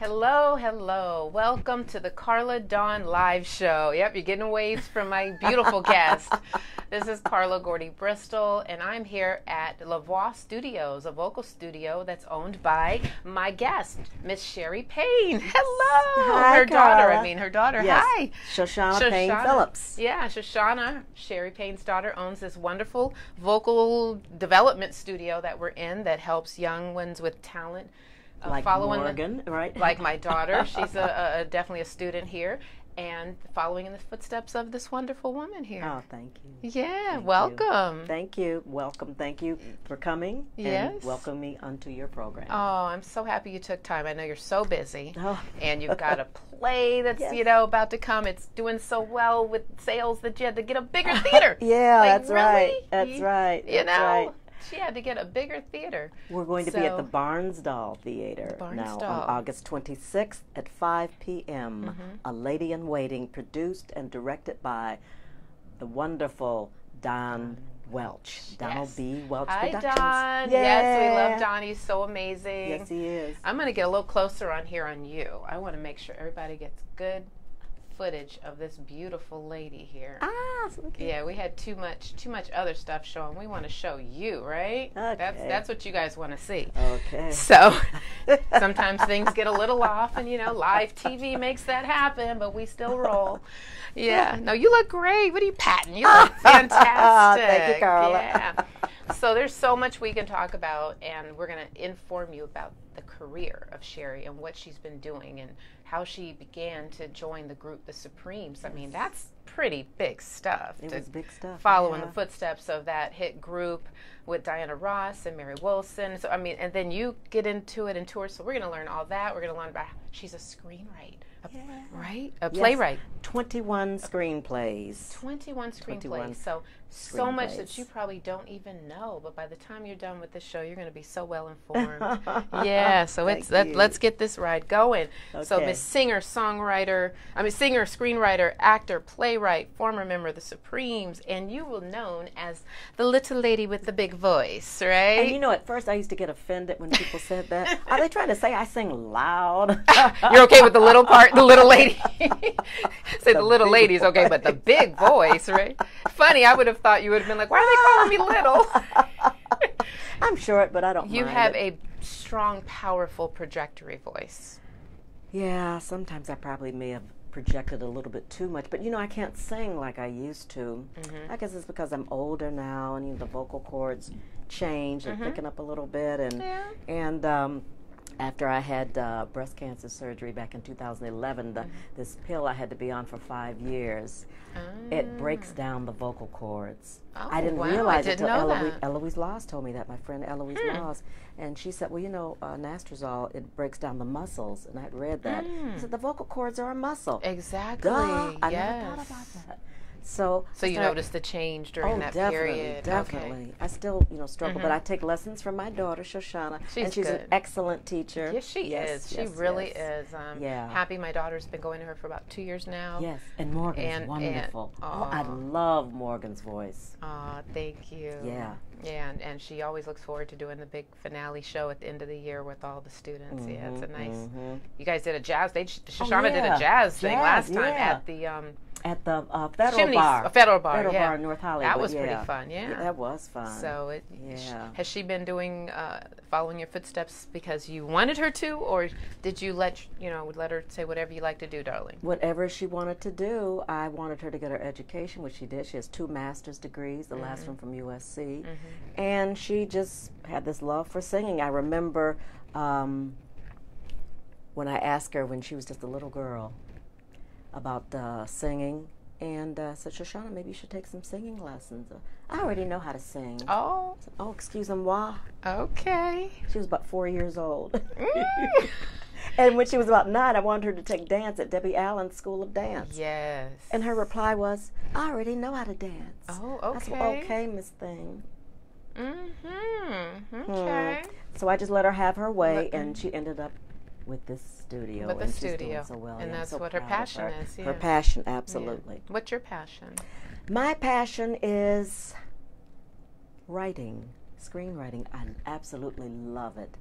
Hello, hello. Welcome to the Karla Dawn live show. Yep, you're getting waves from my beautiful guest. This is Karla Gordy Bristol, and I'm here at La Voix Studios, a vocal studio that's owned by my guest, Miss Scherrie Payne. Hello. Hi, her Karla. daughter. Yes. Hi. Shoshana Payne Phillips. Yeah, Shoshana, Scherrie Payne's daughter, owns this wonderful vocal development studio that we're in that helps young ones with talent. Like Following Morgan, right? Like my daughter. She's definitely a student here, and following in the footsteps of this wonderful woman here. Oh, thank you. Yeah, Thank welcome. You. Thank you. Welcome. Thank you for coming and welcome me onto your program. Oh, I'm so happy you took time. I know you're so busy, and you've Oh. got a play that's about to come. It's doing so well with sales that you had to get a bigger theater. Yeah, like, that's really? right. That's right. You That's know. right. She had to get a bigger theater. We're going to be at the Barnsdall Theater now on August 26th at 5 p.m. A Lady in Waiting, produced and directed by the wonderful Don Welch. Donald B. Welch Productions. Hi, Don. Yeah. Yes, we love Don. He's so amazing. Yes, he is. I'm going to get a little closer on here on you. I want to make sure everybody gets good footage of this beautiful lady here. So cute. Yeah, we had too much other stuff showing. We want to show you, right? Okay. That's what you guys want to see. Okay. So sometimes things get a little off, and live TV makes that happen, but we still roll. Yeah. No, you look great. What are you patting? You look fantastic. Thank you, Karla. Yeah. So there's so much we can talk about, and we're going to inform you about the career of Scherrie and what she's been doing and how she began to join the group The Supremes. I mean, that's pretty big stuff. It was big stuff. Follow in the footsteps of that hit group with Diana Ross and Mary Wilson. So, I mean, and then you get into it and tour. So we're going to learn all that. We're going to learn about she's a screenwriter, right? A playwright. 21 screenplays. 21 screenplays. So much that you probably don't even know. But by the time you're done with this show, you're going to be so well informed. Yeah. So let's get this ride going. Okay. So Miss singer, screenwriter, actor, playwright, former member of the Supremes, and you were known as the little lady with the big voice, right? And at first I used to get offended when people said that. Are they trying to say I sing loud? You're okay with the little part, the little lady? Say the little lady's okay, but the big voice, right? Funny, I would have thought you would have been like, why are they calling me little? I'm short, but I don't mind. You have a strong, powerful trajectory voice. Yeah, sometimes I probably may have projected a little bit too much, but I can't sing like I used to. I guess it's because I'm older now, and the vocal cords change and thicken up a little bit, and after I had breast cancer surgery back in 2011, this pill I had to be on for 5 years, it breaks down the vocal cords. I didn't realize it until Eloise Laws told me that, my friend Eloise Laws. And she said, well, Nastrozole, it breaks down the muscles. And I had read that. I said, the vocal cords are a muscle. Exactly. Duh, I never thought about that. So you noticed the change during that period. Definitely. Okay. I still, struggle, but I take lessons from my daughter, Shoshana, and she's an excellent teacher. Yes, she is. She really is. Happy my daughter's been going to her for about 2 years now. Yes, and Morgan's wonderful. I love Morgan's voice. Oh, thank you. Yeah. Yeah, and she always looks forward to doing the big finale show at the end of the year with all the students. Yeah, it's a nice. You guys did a jazz. Shoshana did a jazz thing last time at the Federal Bar. Federal Bar in North Hollywood. That was pretty fun, that was fun. So has she been doing, following your footsteps because you wanted her to, or did you let her say whatever you like to do, darling? Whatever she wanted to do. I wanted her to get her education, which she did. She has 2 master's degrees, the last one from USC. And she just had this love for singing. I remember when I asked her when she was just a little girl about singing, and said, Shoshana, maybe you should take some singing lessons. I already know how to sing. Oh. Said, oh, excusez-moi. Okay. She was about 4 years old. And when she was about 9, I wanted her to take dance at Debbie Allen's School of Dance. Yes. And her reply was, I already know how to dance. Oh, okay. I said, okay, Miss Thing. Okay. So I just let her have her way, and she ended up with this studio. With the studio. So well. And that's so what her passion is. Yeah. Her passion, absolutely. Yeah. What's your passion? My passion is writing, screenwriting. I absolutely love it.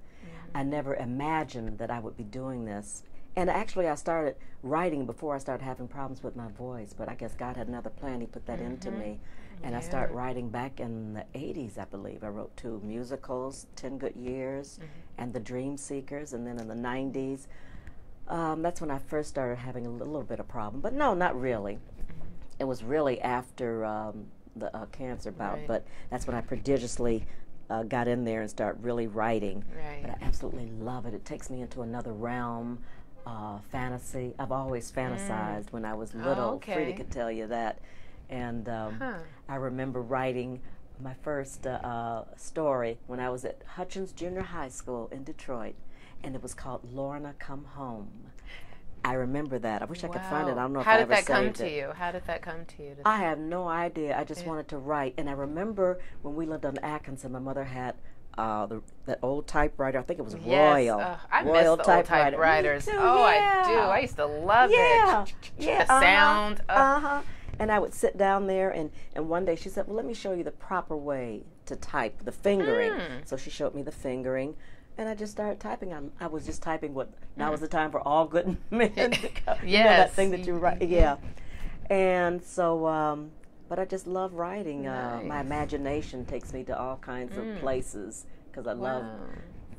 I never imagined that I would be doing this. And actually, I started writing before I started having problems with my voice, but I guess God had another plan. He put that into me. And I started writing back in the 80s, I believe. I wrote 2 musicals, 10 Good Years, and The Dream Seekers. And then in the 90s, that's when I first started having a little bit of problem. But no, not really. It was really after the cancer bout. But that's when I prodigiously got in there and started really writing. But I absolutely love it. It takes me into another realm. Fantasy. I've always fantasized when I was little. Frida could tell you that. And I remember writing my first story when I was at Hutchins Junior High School in Detroit, and it was called Lorna Come Home. I remember that. I wish I could find it. I don't know if I ever saved it. How did that come to you? How did that come to you? I have no idea. I just wanted to write. And I remember when we lived on Atkinson, my mother had that old typewriter. I think it was Royal. I miss the old typewriters. Me too, I do. I used to love it. The sound. And I would sit down there, and one day she said, well, let me show you the proper way to type, the fingering. So she showed me the fingering, and I just started typing. I was just typing what, now is the time for all good men to come. You know that thing that you write? Yeah. And so, but I just love writing. My imagination takes me to all kinds of places because I love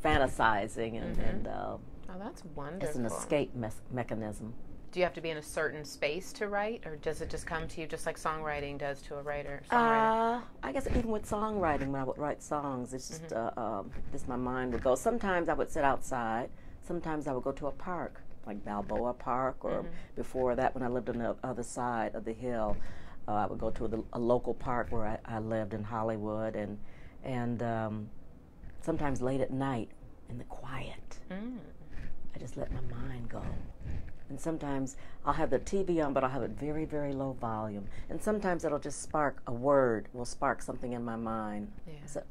fantasizing, and oh, that's wonderful. It's an escape mechanism. Do you have to be in a certain space to write, or does it just come to you just like songwriting does to a writer? I guess even with songwriting, when I would write songs, it's just my mind would go. Sometimes I would sit outside. Sometimes I would go to a park, like Balboa Park, or before that, when I lived on the other side of the hill, I would go to a local park where I lived in Hollywood, and sometimes late at night in the quiet, I just let my mind go. And sometimes I'll have the TV on, but I'll have it very, very low volume. And sometimes it'll just spark a word, will spark something in my mind. I said,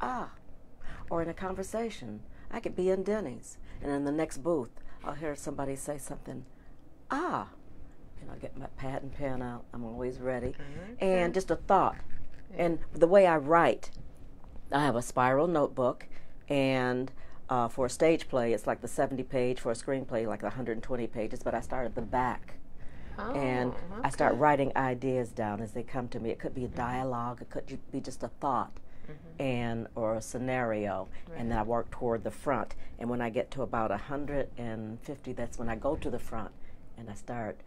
or in a conversation. I could be in Denny's, and in the next booth, I'll hear somebody say something, and I'll get my pad and pen out. I'm always ready. And just a thought. And the way I write, I have a spiral notebook, and for a stage play, it's like the 70-page. For a screenplay, like the 120 pages. But I start at the back, and I start writing ideas down as they come to me. It could be a dialogue. It could be just a thought, or a scenario, and then I work toward the front. And when I get to about 150, that's when I go to the front, and I start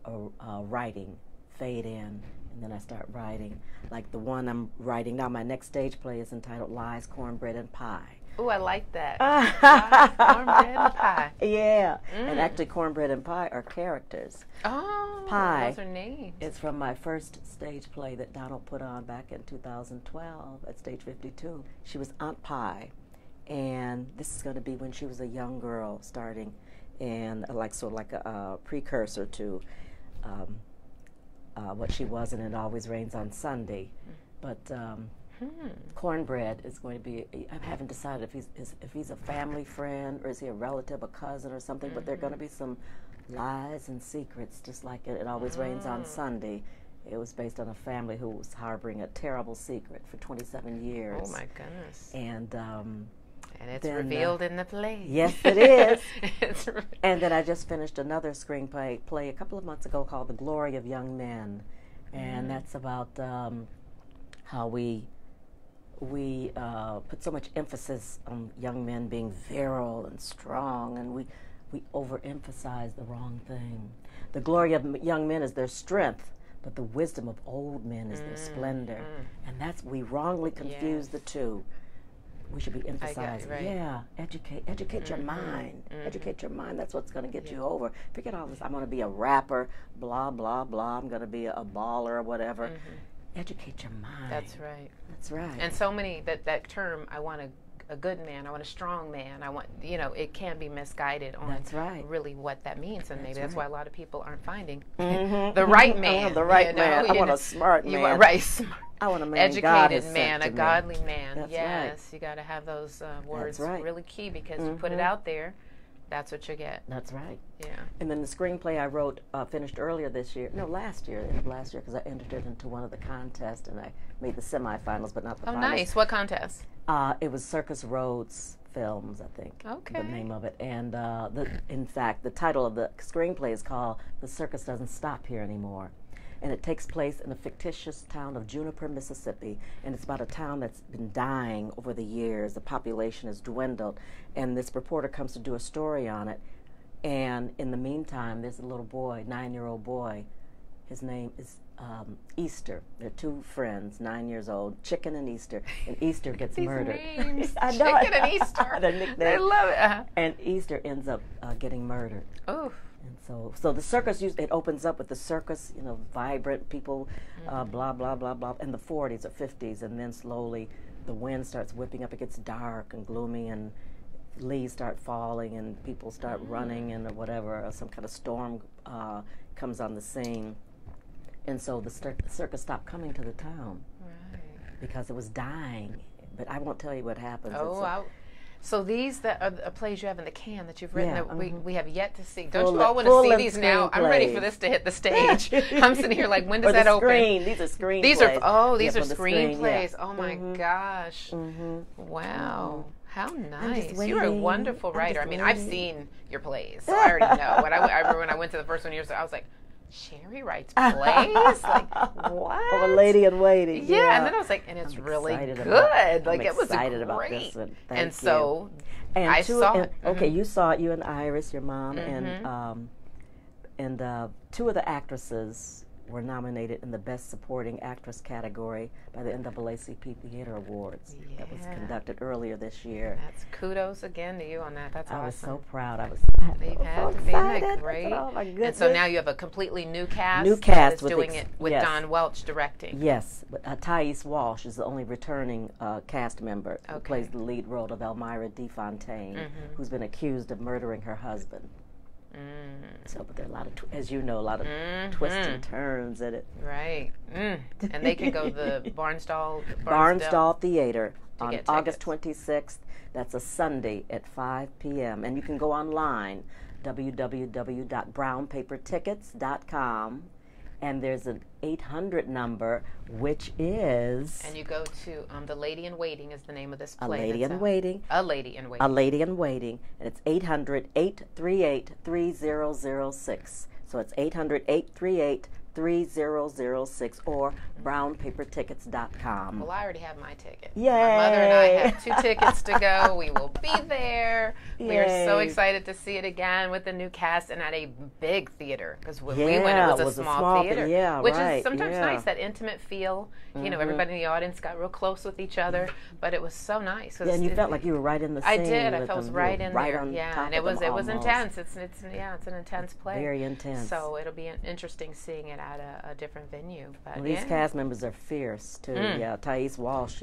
writing, fade in, and then I start writing. Like the one I'm writing now, my next stage play is entitled Lies, Cornbread, and Pie. Oh, I like that. Cornbread and pie. Yeah. And actually, cornbread and pie are characters. Oh, Pie. Those are names. It's from my first stage play that Donald put on back in 2012 at Stage 52. She was Aunt Pie. And this is going to be when she was a young girl starting, and sort of like a precursor to what she was in It Always Rains on Sunday. But cornbread is going to be, I haven't decided if he's a family friend, or is he a relative, a cousin or something, but there are going to be some lies and secrets, just like It Always Rains on Sunday. It was based on a family who was harboring a terrible secret for 27 years. Oh my goodness. And it's revealed in the play. Yes, it is. And then I just finished another screenplay a couple of months ago called The Glory of Young Men. And that's about how we put so much emphasis on young men being virile and strong, and we overemphasize the wrong thing. The glory of young men is their strength, but the wisdom of old men is their splendor. And we wrongly confuse the two. We should be emphasizing, educate your mind. Educate your mind. That's what's going to get you over. Forget all this, I'm going to be a rapper, blah, blah, blah. I'm going to be a baller or whatever. Educate your mind. That's right. That's right. And so many, that term, I want a good man, I want a strong man, I want, it can be misguided on really what that means. And maybe that's why a lot of people aren't finding the right man. I want the right man. I want a smart man. Smart. I want a man educated man, a godly man. That's yes, you got to have those words really key, because you put it out there, that's what you get. That's right. Yeah. And then the screenplay I wrote, finished earlier this year. No, last year, because I entered it into one of the contests, and I made the semifinals, but not the finals. Oh, nice. What contest? It was Circus Road's Films, I think. Okay. The name of it. And in fact, the title of the screenplay is called The Circus Doesn't Stop Here Anymore. And it takes place in the fictitious town of Juniper, Mississippi. And it's about a town that's been dying over the years. The population has dwindled. And this reporter comes to do a story on it. And in the meantime, there's a little boy, 9-year-old boy. His name is Easter. They're two friends, 9 years old, Chicken and Easter. And Easter gets murdered. Names. I know. Chicken and Easter. Their nicknames. I love it. And Easter ends up getting murdered. Oh. And so the circus, it opens up with the circus, vibrant people, blah, blah, blah, blah, in the 40s or 50s, and then slowly the wind starts whipping up. It gets dark and gloomy, and leaves start falling, and people start running, and whatever, or some kind of storm comes on the scene. And so the circus stopped coming to the town because it was dying. But I won't tell you what happens. So these that are plays you have in the can that you've written that we have yet to see. Don't Full you all want to see these now? plays. I'm ready for this to hit the stage. I'm sitting here like, when does that open? These are screenplays. These are these are screen, screenplays. yeah. Oh my gosh! Wow. How nice. You're a wonderful writer. I mean, I've seen your plays, so I already know. I remember when I went to the first one years ago, I was like, Scherrie writes plays? Like, what? Oh, A Lady in Waiting. Yeah, and then I was like, and it's really good. Like, it was excited great. About this one. And so and I saw it. Okay, you saw it, you and Iris, your mom, and two of the actresses were nominated in the Best Supporting Actress category by the NAACP Theater Awards. That was conducted earlier this year. That's kudos again to you on that. That's awesome. I was so proud. I was They've so had to excited. be great. Oh my goodness. And so now you have a completely new cast. New cast that's doing it with Don Welch directing. Yes, but Thais Walsh is the only returning cast member who plays the lead role of Elmira DeFontaine, who's been accused of murdering her husband. So, but there are a lot of, as you know, a lot of twists and turns in it. Right. And they can go to the Barnsdall Theater on August 26th. That's a Sunday at 5 p.m. And you can go online, www.brownpapertickets.com. And there's an 800 number, which is... And you go to The Lady in Waiting is the name of this play. A Lady in Waiting. A Lady in Waiting. A Lady in Waiting. And it's 800-838-3006. So it's 800-838-3006 or brownpapertickets.com. Well, I already have my ticket. Yay! My mother and I have 2 tickets to go. We will be there. Yay. We are so excited to see it again with the new cast and at a big theater. Because when we went, it was a small theater. Which is sometimes nice, that intimate feel. You know, everybody in the audience got real close with each other. But it was so nice. Yeah, and you felt like you were right in the scene. I did. I felt right in there. On yeah, top and it was almost. intense. It's an intense play. Very intense. So it'll be interesting seeing it at a different venue. But these cast members are fierce too. Yeah, Thais Walsh.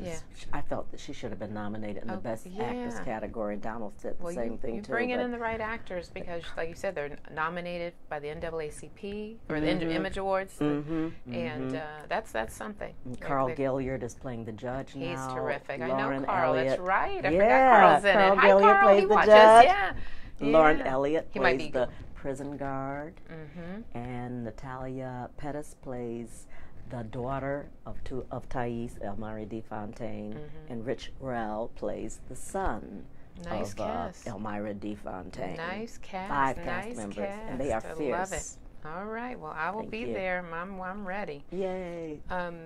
I felt that she should have been nominated in the Best Actress category. Donald said the same thing too. You're bringing in the right actors because, like you said, they're nominated by the NAACP or the Image Awards, and that's something. And Carl Gilliard is playing the judge now. He's terrific. Lauren I know Carl. Elliott. That's right. I forgot Carl's in Carl it. Gilliard Hi, Carl. plays He the watches. judge. Yeah. Lauren Elliott He plays the prison guard, and Natalia Pettis plays the daughter of Thais, Elmira DeFontaine, and Rich Rell plays the son of Elmira DeFontaine. Nice cast. 5 cast members, and they are fierce. I love it. All right. Well, I will be there. I'm ready. Yay.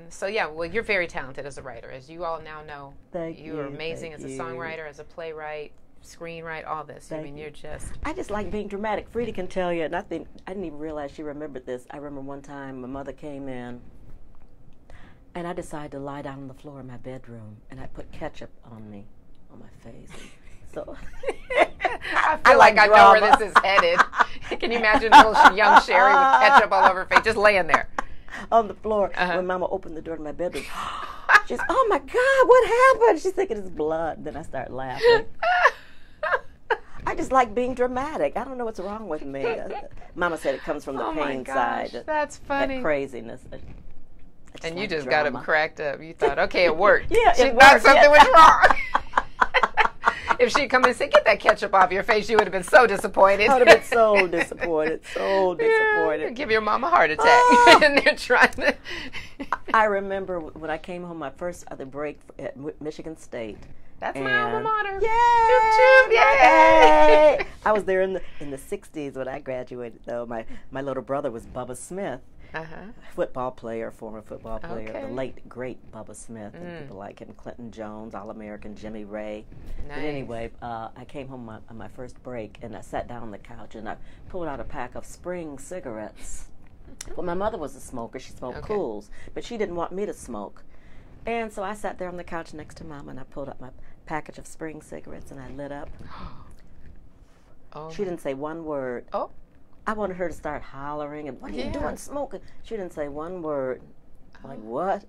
So yeah. Well, you're very talented as a writer, as you all now know. Thank you. You are amazing as a songwriter, as a playwright, screenwrite, all this. I mean, you're just... I just like being dramatic. Frida can tell you, and I didn't even realize she remembered this. I remember one time my mother came in, and I decided to lie down on the floor in my bedroom, and I put ketchup on my face. So I feel like I know where this is headed. Can you imagine little young Scherrie with ketchup all over her face, just laying there on the floor? When Mama opened the door to my bedroom, she's, "Oh my God, what happened?" She's thinking it's blood. Then I start laughing. I just like being dramatic. I don't know what's wrong with me. Mama said it comes from the pain side. That's funny. That craziness. And you just got him cracked up. You thought, okay, it worked. Yeah, she thought something was wrong. If she'd come in and say, "Get that ketchup off your face," you would have been so disappointed. I would have been so disappointed. So disappointed. Yeah, give your mom a heart attack. And they're trying to... I remember when I came home, my first other break at Michigan State, That's my alma mater. Yay! Choo choo! Yay! I was there in the '60s when I graduated. Though my little brother was Bubba Smith, football player, former football player, the late great Bubba Smith, and people like him, Clinton Jones, All-American Jimmy Ray. Nice. But anyway, I came home on my first break, and I sat down on the couch, and I pulled out a pack of Spring cigarettes. Well, my mother was a smoker. She smoked Cools, but she didn't want me to smoke. And so I sat there on the couch next to Mama, and I pulled up my package of Spring cigarettes, and I lit up. She didn't say one word. I wanted her to start hollering, and what are you doing smoking? She didn't say one word. Like, what?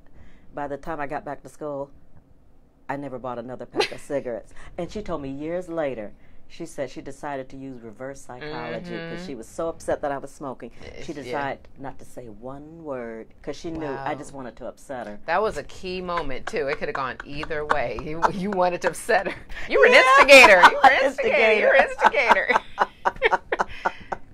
By the time I got back to school, I never bought another pack of cigarettes. And she told me years later, she said she decided to use reverse psychology because she was so upset that I was smoking. She decided not to say one word because she knew I just wanted to upset her. That was a key moment, too. It could have gone either way. You wanted to upset her. You were an instigator. You were an instigator. You were an instigator.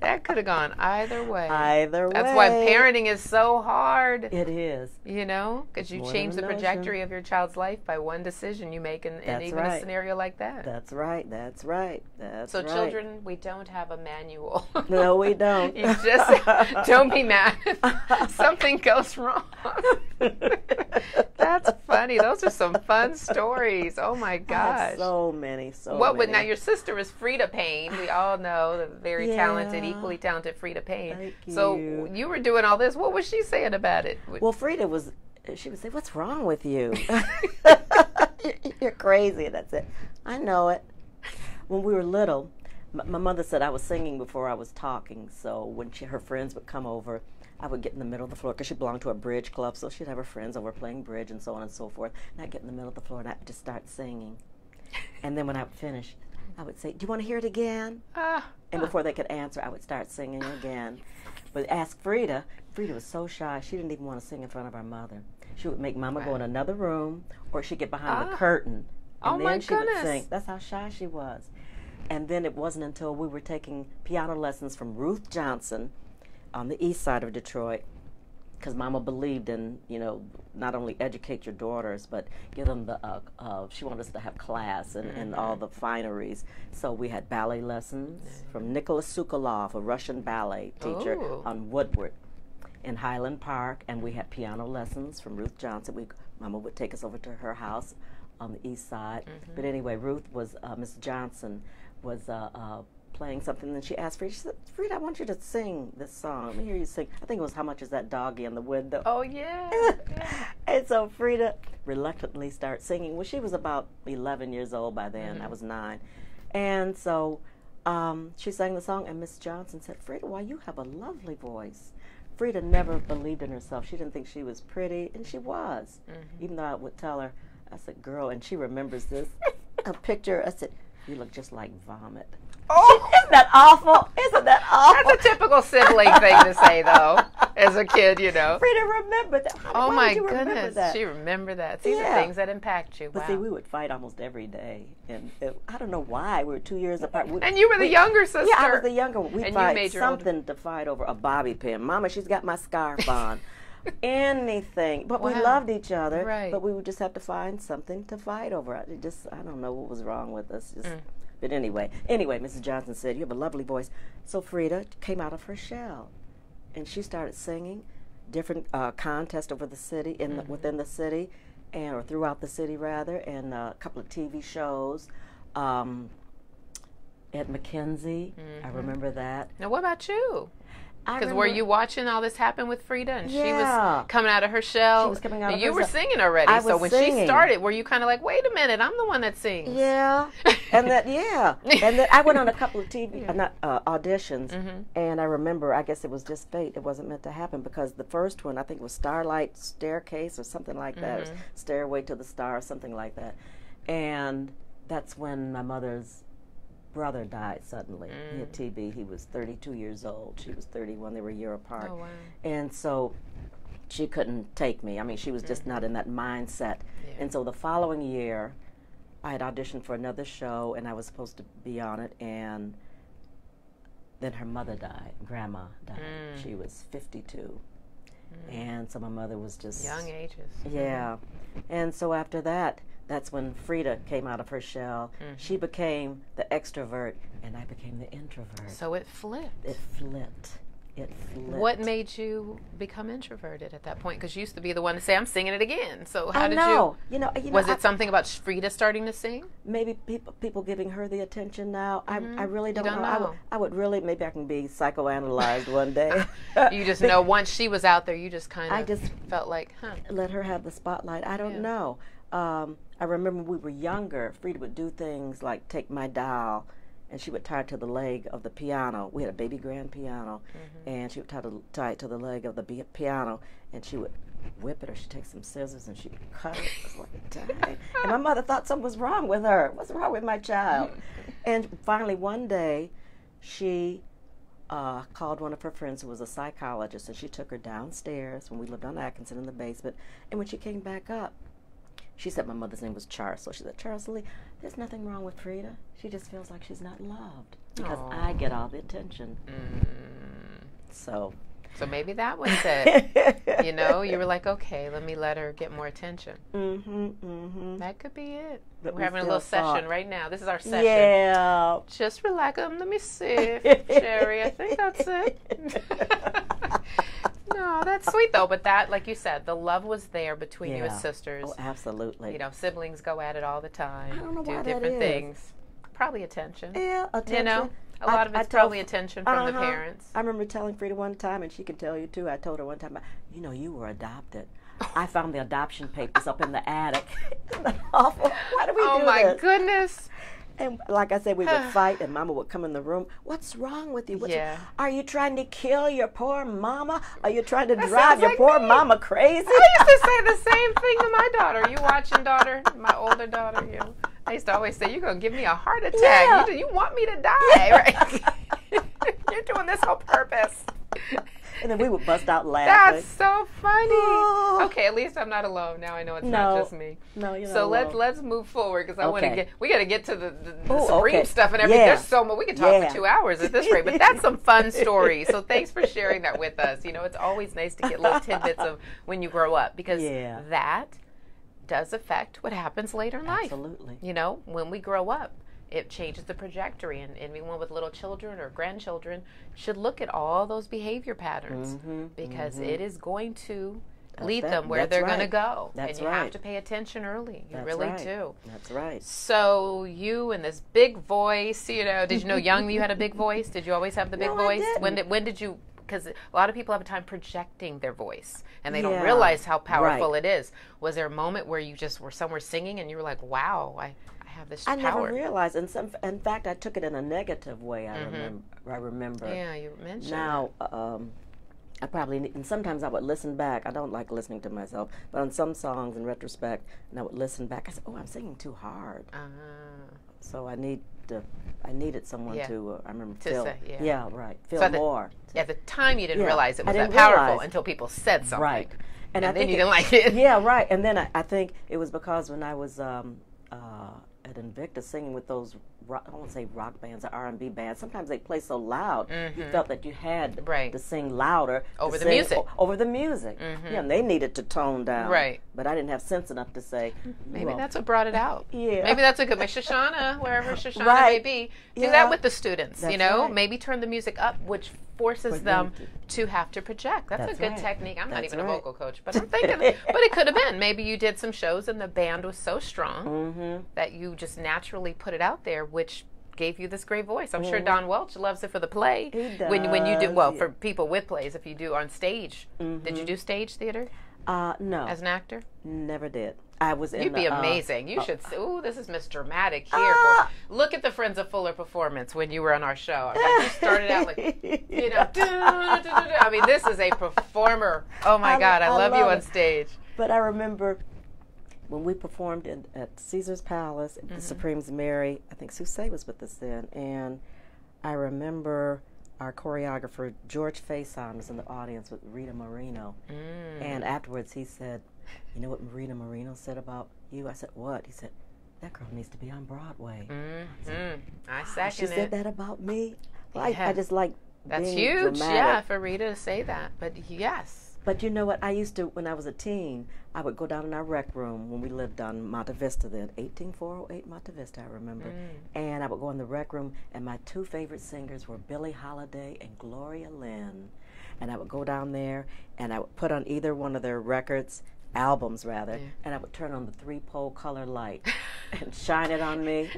That could have gone either way. Either way. That's why parenting is so hard. It is. You know, because you change the trajectory of your child's life by one decision you make in even a scenario like that. That's right. That's right. So children, we don't have a manual. No, we don't. You just don't be mad if something goes wrong. That's funny. Those are some fun stories. Oh my gosh. So many. Now your sister is Scherrie Payne. We all know the very talented, equally talented Scherrie Payne. Thank you. So you were doing all this. What was she saying about it? Well, she would say, "What's wrong with you? You're crazy." And that's it. I know it. When we were little, my mother said I was singing before I was talking. So when her friends would come over, I would get in the middle of the floor because she belonged to a bridge club. So she'd have her friends over playing bridge and so on and so forth. And I'd get in the middle of the floor and I'd just start singing. And then when I would finish, I would say, "Do you want to hear it again?" And before they could answer, I would start singing again. But ask Frida. Frida was so shy, she didn't even want to sing in front of our mother. She would make Mama go in another room, or she'd get behind the curtain, and then she would sing. That's how shy she was. And then it wasn't until we were taking piano lessons from Ruth Johnson on the east side of Detroit, because Mama believed in, not only educate your daughters, but give them she wanted us to have class and all the fineries. So we had ballet lessons from Nicholas Sokolov, a Russian ballet teacher on Woodward in Highland Park, and we had piano lessons from Ruth Johnson. Mama would take us over to her house on the east side. But anyway, Miss Johnson was playing something, and she asked Frida, she said, "Frida, I want you to sing this song. Let me hear you sing." I think it was "How Much Is That Doggy in the Window?" Oh, yeah. And so Frida reluctantly started singing. Well, she was about 11 years old by then. I was 9. And so she sang the song, and Miss Johnson said, "Frida, why, you have a lovely voice." Frida never believed in herself. She didn't think she was pretty, and she was. Even though I would tell her, I said, "Girl," and she remembers this, a picture, I said, "You look just like vomit." Oh, isn't that awful? Isn't that awful? That's a typical sibling thing to say, though, as a kid, Frida remembered that. Oh, my goodness. She remembered that. These are things that impact you. But see, we would fight almost every day. And I don't know why. We were 2 years apart. And you were the younger sister. Yeah, I was the younger one. We'd fight something to fight over a bobby pin. Mama, she's got my scarf on. Anything. But we loved each other. Right. But we would just have to find something to fight over. I don't know what was wrong with us. But anyway, Mrs. Johnson said, "You have a lovely voice." So Frida came out of her shell, and she started singing different contests over the city, within the city, or throughout the city rather, and a couple of TV shows. Ed McKenzie, I remember that. Now, what about you? Because were you watching all this happen with Frida, and she was coming out of her shell? She was coming out of her shell. You were singing already, so when she started, were you kind of like, "Wait a minute, I'm the one that sings"? Yeah, and then I went on a couple of TV auditions, and I remember, I guess it was just fate. It wasn't meant to happen, because the first one, I think it was Starlight Staircase or something like that, or Stairway to the Star, or something like that, and that's when my mother's brother died suddenly. He had TB. He was 32 years old. She was 31. They were a year apart. Oh, wow. And so she couldn't take me. I mean, she was just not in that mindset. Yeah. And so the following year, I had auditioned for another show, and I was supposed to be on it, and then her mother died. Grandma died. She was 52. And so my mother was just... Young ages. Yeah. And so after that, that's when Frida came out of her shell. She became the extrovert, and I became the introvert. So it flipped. It flipped. It flipped. What made you become introverted at that point? Because you used to be the one to say, I'm singing it again. So how I did know. you... You know, was it something about Frida starting to sing? Maybe people giving her the attention now. I really don't don't know. know. I would really, maybe I can be psychoanalyzed one day. You just know once she was out there, you just kind of I just felt like, let her have the spotlight. I don't know. I remember when we were younger, Frida would do things like take my doll, and she would tie it to the leg of the piano. We had a baby grand piano, and she would tie it to the leg of the piano, and she would whip it, or she'd take some scissors and she would cut it. It was like, dang. And my mother thought something was wrong with her. What's wrong with my child? And finally one day, she called one of her friends who was a psychologist, and she took her downstairs when we lived on Atkinson in the basement. And when she came back up, she said my mother's name was Charles. So she said, Charles Lee, there's nothing wrong with Frida. She just feels like she's not loved because I get all the attention. So maybe that was it. You know, you were like, okay, let her get more attention. That could be it. But we're having a little session right now. This is our session. Yeah. Just relax. Let me see, Scherrie. I think that's it. No, that's sweet though. But that, like you said, the love was there between you as sisters. Oh, absolutely. You know, siblings go at it all the time. I don't know why do that different is. things. Probably attention. Yeah, attention. You know, a lot of it's probably attention from the parents. I remember telling Frida one time, and she can tell you too. I told her one time, you know, you were adopted. I found the adoption papers up in the attic. Isn't that awful? Why do we do this? Oh my goodness. And like I said, we would fight, and Mama would come in the room. What's wrong with you? Are you trying to kill your poor mama? Are you trying to drive your poor mama crazy? I used to say the same thing to my daughter. You watching, daughter? My older daughter, you. I used to always say, you're going to give me a heart attack. Yeah. You want me to die, right? You're doing this on purpose. And then we would bust out laughing. That's so funny. Oh. Okay, at least I'm not alone. Now I know it's not just me. No, you're not so alone. let's move forward because I want to we got to get to the Ooh, Supreme stuff and everything. Yeah. There's so much. We could talk for 2 hours at this rate, but that's some fun stories. So thanks for sharing that with us. You know, it's always nice to get little tidbits of when you grow up because that does affect what happens later in life. Absolutely. You know, when we grow up, it changes the trajectory, and anyone with little children or grandchildren should look at all those behavior patterns because it is going to lead them where they're going to go. That's and you have to pay attention early. You really do. That's right. So you and this big voice, you know, did you know young you had a big voice? Did you always have the big voice? I didn't. When did you, because a lot of people have a time projecting their voice and they don't realize how powerful it is. Was there a moment where you just were somewhere singing and you were like, wow, I have this power? I never realized. In fact, I took it in a negative way, I remember. Yeah, you mentioned now, I probably, and sometimes I would listen back. I don't like listening to myself, but on some songs in retrospect, and I would listen back, I said, oh, I'm singing too hard. So I needed someone to, I remember, feel. Feel more. At the time, you didn't realize it was that powerful until people said something. Right. And then you didn't like it. Yeah, right. And then I think it was because when I was at Invictus singing with those, I don't want to say rock bands or R&B bands, sometimes they play so loud, you felt that you had to sing louder. Over the music. Over the music. Yeah, and they needed to tone down. Right. But I didn't have sense enough to say, maybe that's what brought it out. Yeah. Maybe that's a good, Shoshana, wherever Shoshana may be, do that with the students, you know? Maybe turn the music up, which forces them to have to project. That's a good technique. I'm not even a vocal coach, but I'm thinking, but it could have been. Maybe you did some shows and the band was so strong that you just naturally put it out there, which gave you this great voice. I'm sure Don Welch loves it for the play. He does. When you do, well, for people with plays, if you do on stage. Did you do stage theater? No. As an actor? Never did. I was in You'd be amazing. You should say, ooh, this is Miss Dramatic here. Look at the Friends of Fuller performance when you were on our show. I mean, you started out like, you know, I mean, this is a performer. Oh my God, I love you on stage. But I remember when we performed at Caesar's Palace, the Supremes Mary, I think Susay was with us then, and I remember our choreographer, George Faison, was in the audience with Rita Moreno. And afterwards he said, you know what Rita Moreno said about you? I said, what? He said, that girl needs to be on Broadway. I second she said that about me? Well, I just like that's being huge, dramatic. for Rita to say that. But yes. But you know what? I used to, when I was a teen, I would go down in our rec room when we lived on Monte Vista then, 18408 Monte Vista, I remember. And I would go in the rec room, and my two favorite singers were Billie Holiday and Gloria Lynn. And I would go down there, and I would put on either one of their records, albums rather, and I would turn on the 3-pole color light and shine it on me.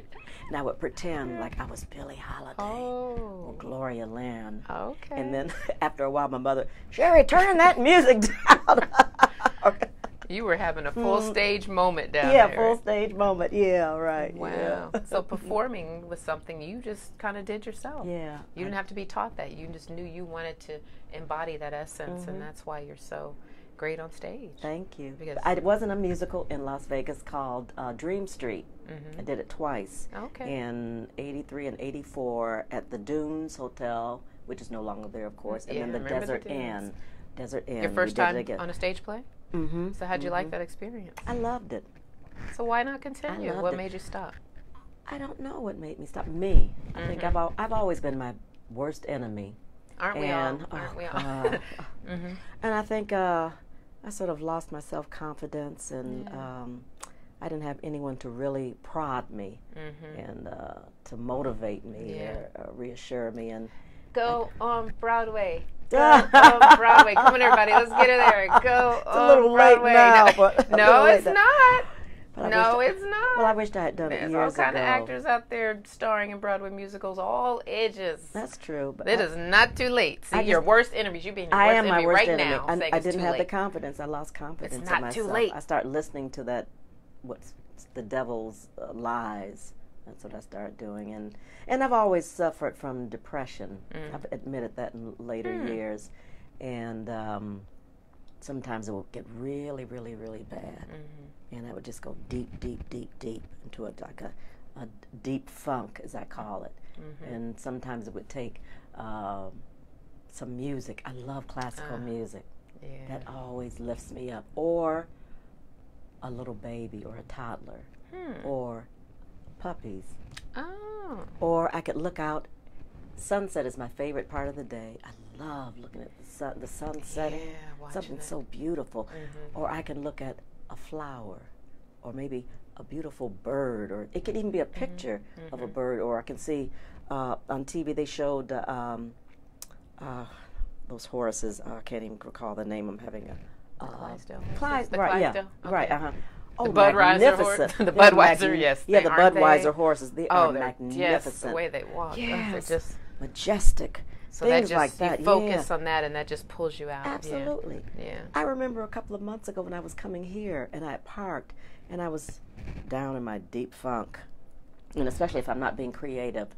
And I would pretend like I was Billie Holiday or Gloria Lynn. Okay. And then after a while, my mother, Scherrie, turn that music down. You were having a full stage moment down there. Yeah, full stage moment. Yeah, right. Wow. Yeah. So performing was something you just kind of did yourself. Yeah. You didn't have to be taught that. You just knew you wanted to embody that essence, and that's why you're so great on stage. Thank you. Because I was in a musical in Las Vegas called Dream Street. I did it twice. Okay. In 83 and 84 at the Dunes Hotel, which is no longer there, of course, and then the Desert Inn. Desert Inn. Your first time on a stage play? Mm-hmm. So how'd you like that experience? I loved it. So why not continue? What it. Made you stop? I don't know what made me stop. Me. I think I've always been my worst enemy. Aren't we all? Aren't we all? And I think I sort of lost my self-confidence, and I didn't have anyone to really prod me and to motivate me or reassure me. And go on Broadway. Go on Broadway. Come on, everybody. Let's get in there. Go it's a little Broadway. late now, but no, it's not. No, it's not. Well, I wished I had done it years ago. There's all kind of actors out there starring in Broadway musicals, all ages. That's true. But it is not too late. See, your worst enemies. You being your worst enemy my worst right enemy. now. I didn't have the confidence. I lost confidence in myself. It's not too late. I started listening to that, what's the devil's lies. That's what I started doing. And I've always suffered from depression. I've admitted that in later years. And sometimes it will get really, really, really bad. And I would just go deep, deep, deep, deep into like a deep funk, as I call it. And sometimes it would take some music. I love classical music. That always lifts me up. Or a little baby or a toddler. Or puppies. Or I could look out. Sunset is my favorite part of the day. I love looking at the sun setting. Something so beautiful. Or I can look at a flower, or maybe a beautiful bird, or it could even be a picture of a bird. Or I can see on TV they showed those horses. I can't even recall the name. I'm having a Clydesdale. Right, yeah, okay. right. Oh, the Budweiser horse. The Budweiser, yes. Yeah, the Budweiser horses. They are magnificent. Yes, the way they walk. Yes, they're just majestic. So things that just, like that. You focus on that, and that just pulls you out. Absolutely. Yeah. I remember a couple of months ago when I was coming here, and I had parked, and I was down in my deep funk. And especially if I'm not being creative,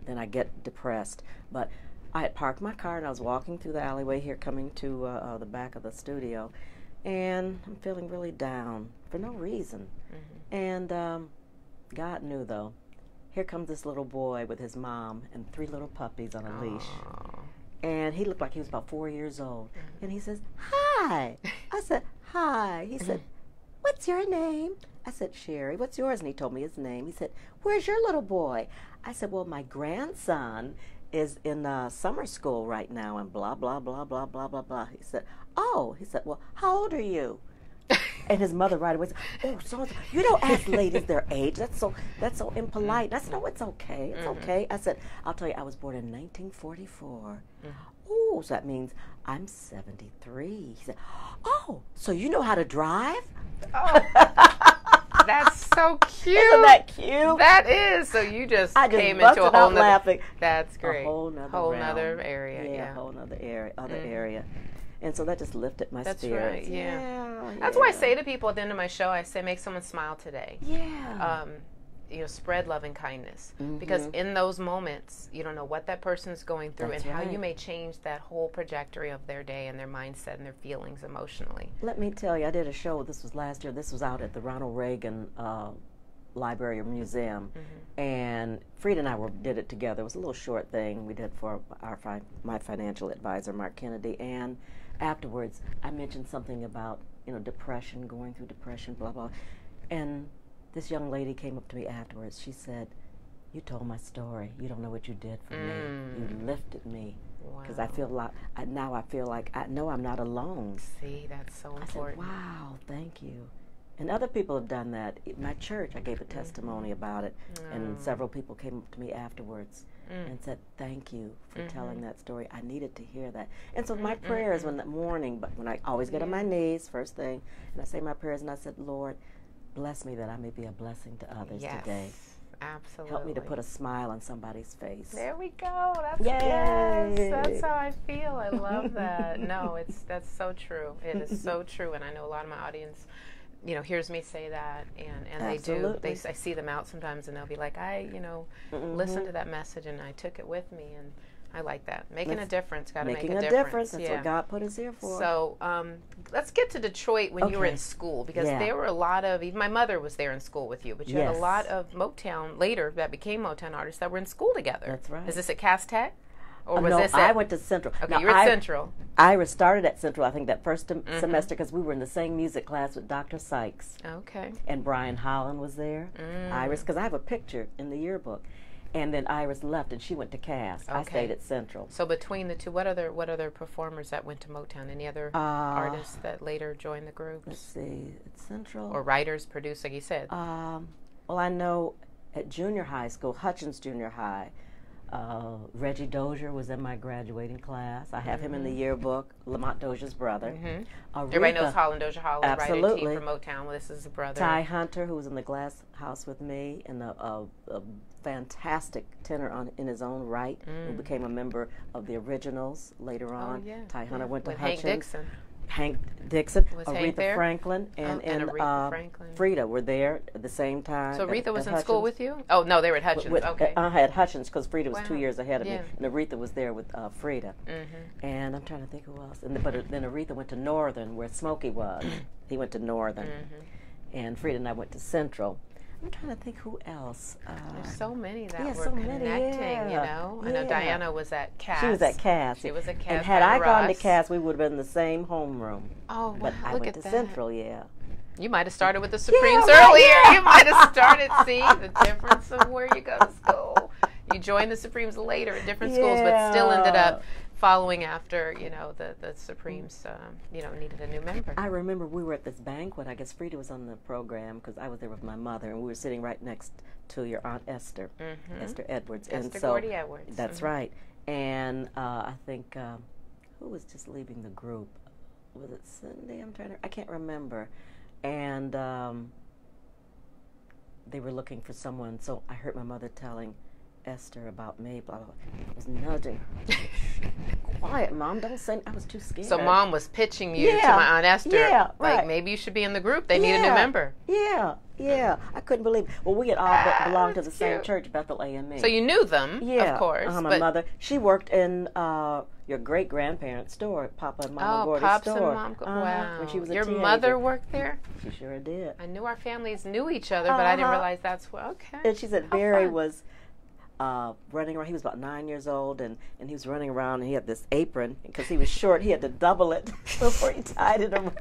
then I get depressed. But I had parked my car, and I was walking through the alleyway here, coming to the back of the studio, and I'm feeling really down for no reason. And God knew, though. Here comes this little boy with his mom and 3 little puppies on a leash. And he looked like he was about 4 years old. And he says, "Hi." I said, "Hi." He said, "What's your name?" I said, "Scherrie." "What's yours?" And he told me his name. He said, "Where's your little boy?" I said, "Well, my grandson is in summer school right now," and blah, blah, blah, blah, blah, blah, blah. He said, "Oh." He said, "Well, how old are you?" And his mother right away said, "Oh, so you don't ask ladies their age. That's so impolite." And I said, "No, it's okay. It's okay." I said, "I'll tell you, I was born in 1944. Oh, so that means I'm 73. He said, "Oh, so you know how to drive?" Oh, that's so cute. Isn't that cute? That is. So you just came into a whole nother laughing. That's great. A whole nother area. Yeah, a whole nother area, area. And so that just lifted my spirits. That's right, yeah. That's why I say to people at the end of my show, I say, make someone smile today. Yeah. Spread loving kindness. Because in those moments, you don't know what that person is going through and how you may change that whole trajectory of their day and their mindset and their feelings emotionally. Let me tell you, I did a show, this was last year, this was out at the Ronald Reagan Library or Museum, and Frida and I did it together. It was a little short thing we did for my financial advisor, Mark Kennedy, and afterwards I mentioned something about depression, going through depression, blah blah, and this young lady came up to me afterwards. She said, you told my story. You don't know what you did for me. You lifted me. Because Wow. I feel like, now I feel like I know I'm not alone. See, that's so I said, important. wow, thank you. And other people have done that. At my church, I gave a testimony about it, and several people came up to me afterwards and said, thank you for telling that story. I needed to hear that. And so my prayers in the morning, but when I always get on my knees, first thing, and I say my prayers, and I said, Lord, bless me that I may be a blessing to others today. Absolutely. Help me to put a smile on somebody's face. There we go. That's, Yay! yes, that's how I feel. I love that. No, that's so true. It is so true, and I know a lot of my audience, hears me say that, and they do. I see them out sometimes, and they'll be like, I listened to that message, and I took it with me, and I like that. Making a difference. Got to make a difference. That's what God put us here for. So let's get to Detroit when you were in school, because there were a lot of, even my mother was there in school with you, but you had a lot of Motown, later that became Motown artists that were in school together. That's right. Is this at Cass Tech? Or was no, this I went to Central. Okay, now, you were at Central. I started at Central, I think, that first semester, because we were in the same music class with Dr. Sykes. Okay. And Brian Holland was there. Iris, because I have a picture in the yearbook. And then Iris left, and she went to Cass. I stayed at Central. So between the two, what other performers that went to Motown? Any other artists that later joined the groups? Let's see, at Central. Or writers, produced, like you said? Well, I know at junior high school, Hutchins Junior High, Reggie Dozier was in my graduating class. I have him in the yearbook, Lamont Dozier's brother. Everybody knows Holland Dozier. Holland, absolutely. Writer team from Motown. Well, this is the brother. Ty Hunter, who was in the Glass House with me, and a fantastic tenor in his own right, who became a member of the Originals later on. Ty Hunter went to Hutchins. Hank Dixon, Aretha Franklin, and Aretha Franklin. Frida were there at the same time. So Aretha was in school with you? Oh, no, they were at Hutchins. Okay. I had Hutchins because Frida was 2 years ahead of me, and Aretha was there with Frida. And I'm trying to think who else. But then Aretha went to Northern, where Smokey was. He went to Northern. And Frida and I went to Central. I'm trying to think who else. There's so many that were connecting, I know Diana was at Cass. She was at Cass. She was at Cass. And had I gone to Cass, we would have been in the same homeroom. Oh, but I went to Central, You might have started with the Supremes earlier. You might have started, see, the difference of where you go to school. You joined the Supremes later at different schools, but still ended up following after, the Supremes, needed a new member. I remember we were at this banquet. I guess Frida was on the program because I was there with my mother, and we were sitting right next to your Aunt Esther, Esther Edwards. Esther Gordy Edwards. That's right. And I think, who was just leaving the group? Was it Cindy? I can't remember. And they were looking for someone, so I heard my mother telling Esther about me, blah, blah, blah. I was nudging her. Quiet, Mom, don't say. I was too scared. So Mom was pitching you to my Aunt Esther. Like, maybe you should be in the group. They need a new member. Yeah. I couldn't believe it. Well, we had all belonged to the same church, Bethel AME. So you knew them, of course. My mother. She worked in your great-grandparents' store, Papa and Mama Gordy's store. And Mom. Wow. When she was a Your teenager. mother worked there? She sure did. I knew our families knew each other, but I didn't realize that's what, And she said Barry was running around. He was about 9 years old, and he was running around, and he had this apron. Because he was short, he had to double it before he tied it around.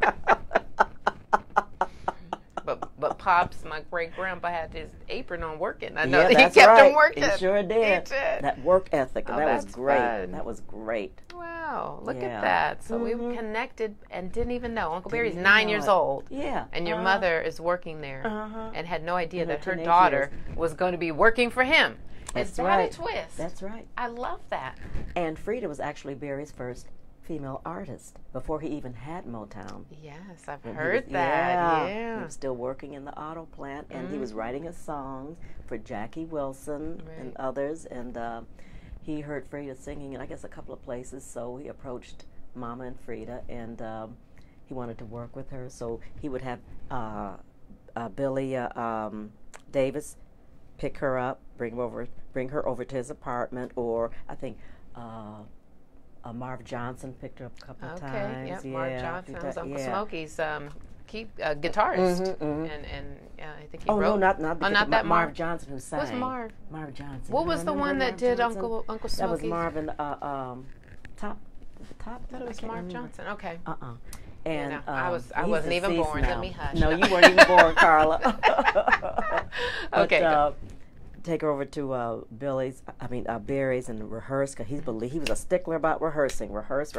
But Pops, my great-grandpa, had his apron on working. I know he kept him working. He sure did. That work ethic, and that was great. Fun. That was great. Wow, look at that. So we connected and didn't even know. Uncle Barry's 9 years old. Yeah. And your mother is working there and had no idea that her daughter was going to be working for him. Is that a twist? That's right. I love that. And Frida was actually Barry's first female artist before he even had Motown. Yes, I've heard that. Yeah. He was still working in the auto plant, and he was writing his songs for Jackie Wilson and others. And he heard Frida singing in, I guess, a couple of places, so he approached Mama and Frida, and he wanted to work with her. So he would have Billy Davis pick her up, bring her over to his apartment, or I think Marv Johnson picked her up a couple of times. Marv Johnson was Uncle Smokey's guitarist, and I think he wrote. Not that Marv Johnson who sang. Who's Marv? Marv Johnson. What was the one that did Uncle Smokey? That was Marvin. Top. I thought it was Marv Johnson. Okay. And I wasn't even born. Now. Let me hush. No, you weren't even born, Karla. Okay. take her over to Barry's and rehearse, because he was a stickler about rehearsing. Rehearse.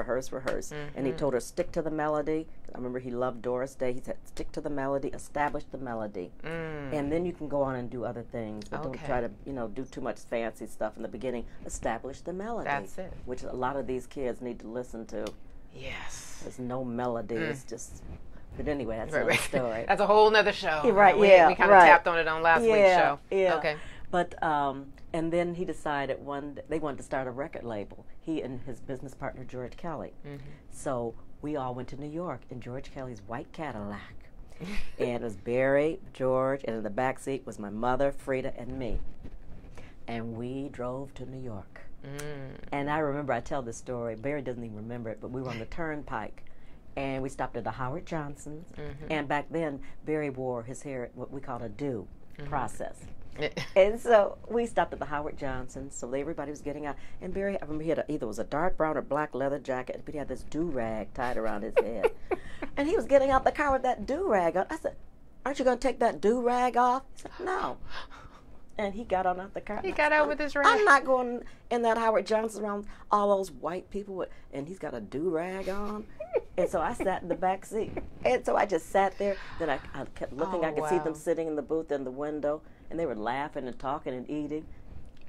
And he told her, stick to the melody. I remember he loved Doris Day. He said, stick to the melody, establish the melody. And then you can go on and do other things. But don't try to, do too much fancy stuff in the beginning. Establish the melody. That's it. Which a lot of these kids need to listen to. Yes. There's no melody. It's just... But anyway, that's another story. That's a whole nother show. Right, We kind of tapped on it on last week's show. Yeah. Okay. But, and then he decided they wanted to start a record label. He and his business partner, George Kelly. So we all went to New York in George Kelly's white Cadillac. And it was Barry, George, and in the back seat was my mother, Frida, and me. And we drove to New York. And I remember, I tell this story, Barry doesn't even remember it, but we were on the turnpike. And we stopped at the Howard Johnson's. And back then, Barry wore his hair, what we called a do process. And so we stopped at the Howard Johnson's, so everybody was getting out. And Barry, I remember he had either was a dark brown or black leather jacket, but he had this do-rag tied around his head. And he was getting out the car with that do-rag on. I said, aren't you going to take that do-rag off? He said, no. And he got on out the car. He got out with his rag. I'm not going in that Howard Johnson around all those white people, and he's got a do-rag on. And so I sat in the back seat. And so I just sat there. Then I kept looking. I could see them sitting in the booth in the window, and they were laughing and talking and eating.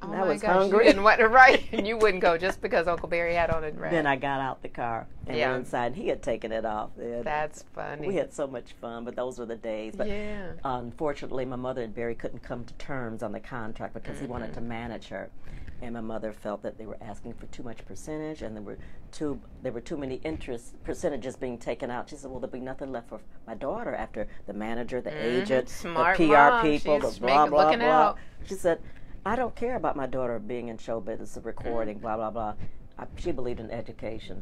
And I was hungry. You didn't want to write, and you wouldn't go just because Uncle Barry had on a rag. Then I got out the car and went inside, and he had taken it off. And that's funny. We had so much fun, but those were the days. But unfortunately, my mother and Barry couldn't come to terms on the contract because he wanted to manage her. And my mother felt that they were asking for too much percentage, and there were too many percentages being taken out. She said, well, there'll be nothing left for my daughter after the manager, the agent, smart the PR mom. people, She's the blah, blah, blah. Out. She said, I don't care about my daughter being in show business, recording, blah, blah, blah. She believed in education.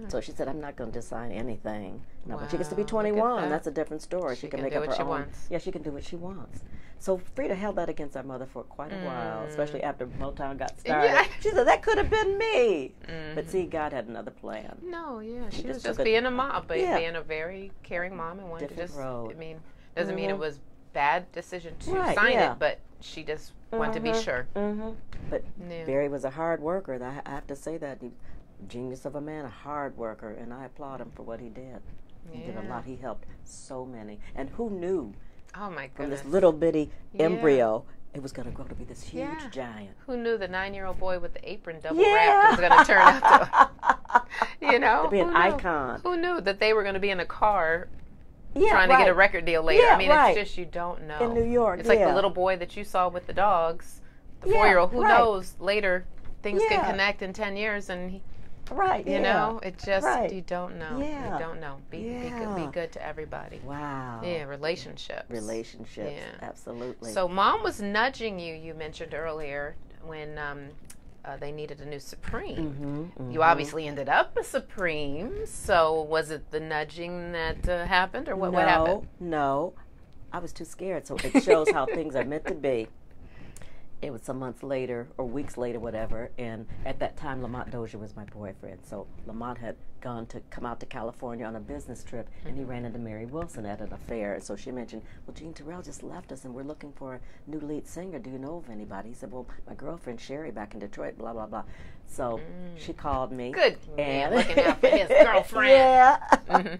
So she said, I'm not going to decide anything. No, but she gets to be 21. That's a different story. She can make up her own. Wants. Yeah, she can do what she wants. So Frida held that against our mother for quite a while, especially after Motown got started. Yeah. She said, that could have been me. But see, God had another plan. She was just being a mom, being a very caring mom and wanted to just, road. Doesn't mean it was bad decision to sign it, but she just wanted to be sure. But Barry was a hard worker, and I have to say that. Genius of a man, a hard worker, and I applaud him for what he did. He did a lot. He helped so many. And who knew from this little bitty embryo it was going to grow to be this huge giant? Who knew the 9-year-old boy with the apron double wrapped was going to turn out to, to be an icon? Who knew that they were going to be in a car trying to get a record deal later? It's just, you don't know. In New York, it's like the little boy that you saw with the dogs, the 4-year-old. Who knows? Later, things can connect in 10 years, and he, you know, it just you don't know. You don't know. Be good to everybody. Wow. Yeah, relationships. Yeah, absolutely. So Mom was nudging you. You mentioned earlier when they needed a new Supreme. You obviously ended up a Supreme. So was it the nudging that happened, or what happened? No, I was too scared. So it shows how things are meant to be. It was some months later, or weeks later, whatever, and at that time, Lamont Dozier was my boyfriend. So Lamont had come out to California on a business trip, and he ran into Mary Wilson at an affair. And so she mentioned, well, Gene Terrell just left us, and we're looking for a new lead singer. Do you know of anybody? He said, well, my girlfriend, Scherrie, back in Detroit, blah, blah, blah. So she called me. Good man, looking out for his girlfriend.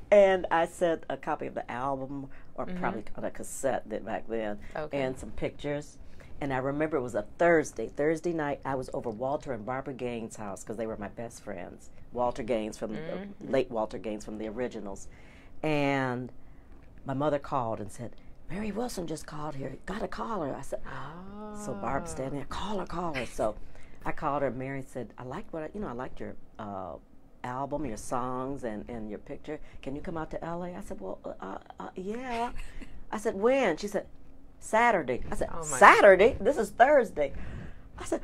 And I sent a copy of the album, or probably on a cassette back then, and some pictures. And I remember it was a Thursday night. I was over Walter and Barbara Gaines' house because they were my best friends. Walter Gaines from late Walter Gaines from the Originals. And my mother called and said, Mary Wilson just called here. Got to call her. I said, so Barb's standing there, call her. So I called her. Mary said, I liked your album, your songs, and your picture. Can you come out to L.A.? I said, well, yeah. I said, when? She said, Saturday. I said, Saturday? This is Thursday. I said,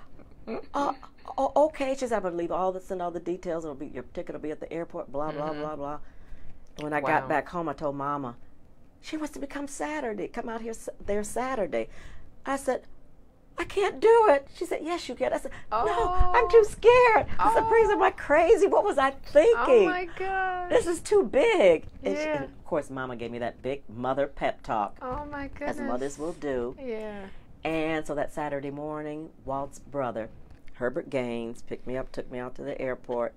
okay. She said, I'm going to leave all this and all the details. Your ticket will be at the airport, blah, blah, blah, blah. And when I got back home, I told Mama, she wants to come out here there Saturday. I said, I can't do it. She said, yes, you can. I said, no, I'm too scared. I said, Breeze, am I crazy? What was I thinking? Oh, my God. This is too big. And of course, Mama gave me that big mother pep talk. Oh, my goodness. As mothers will do. Yeah. And so that Saturday morning, Walt's brother, Herbert Gaines, picked me up, took me out to the airport.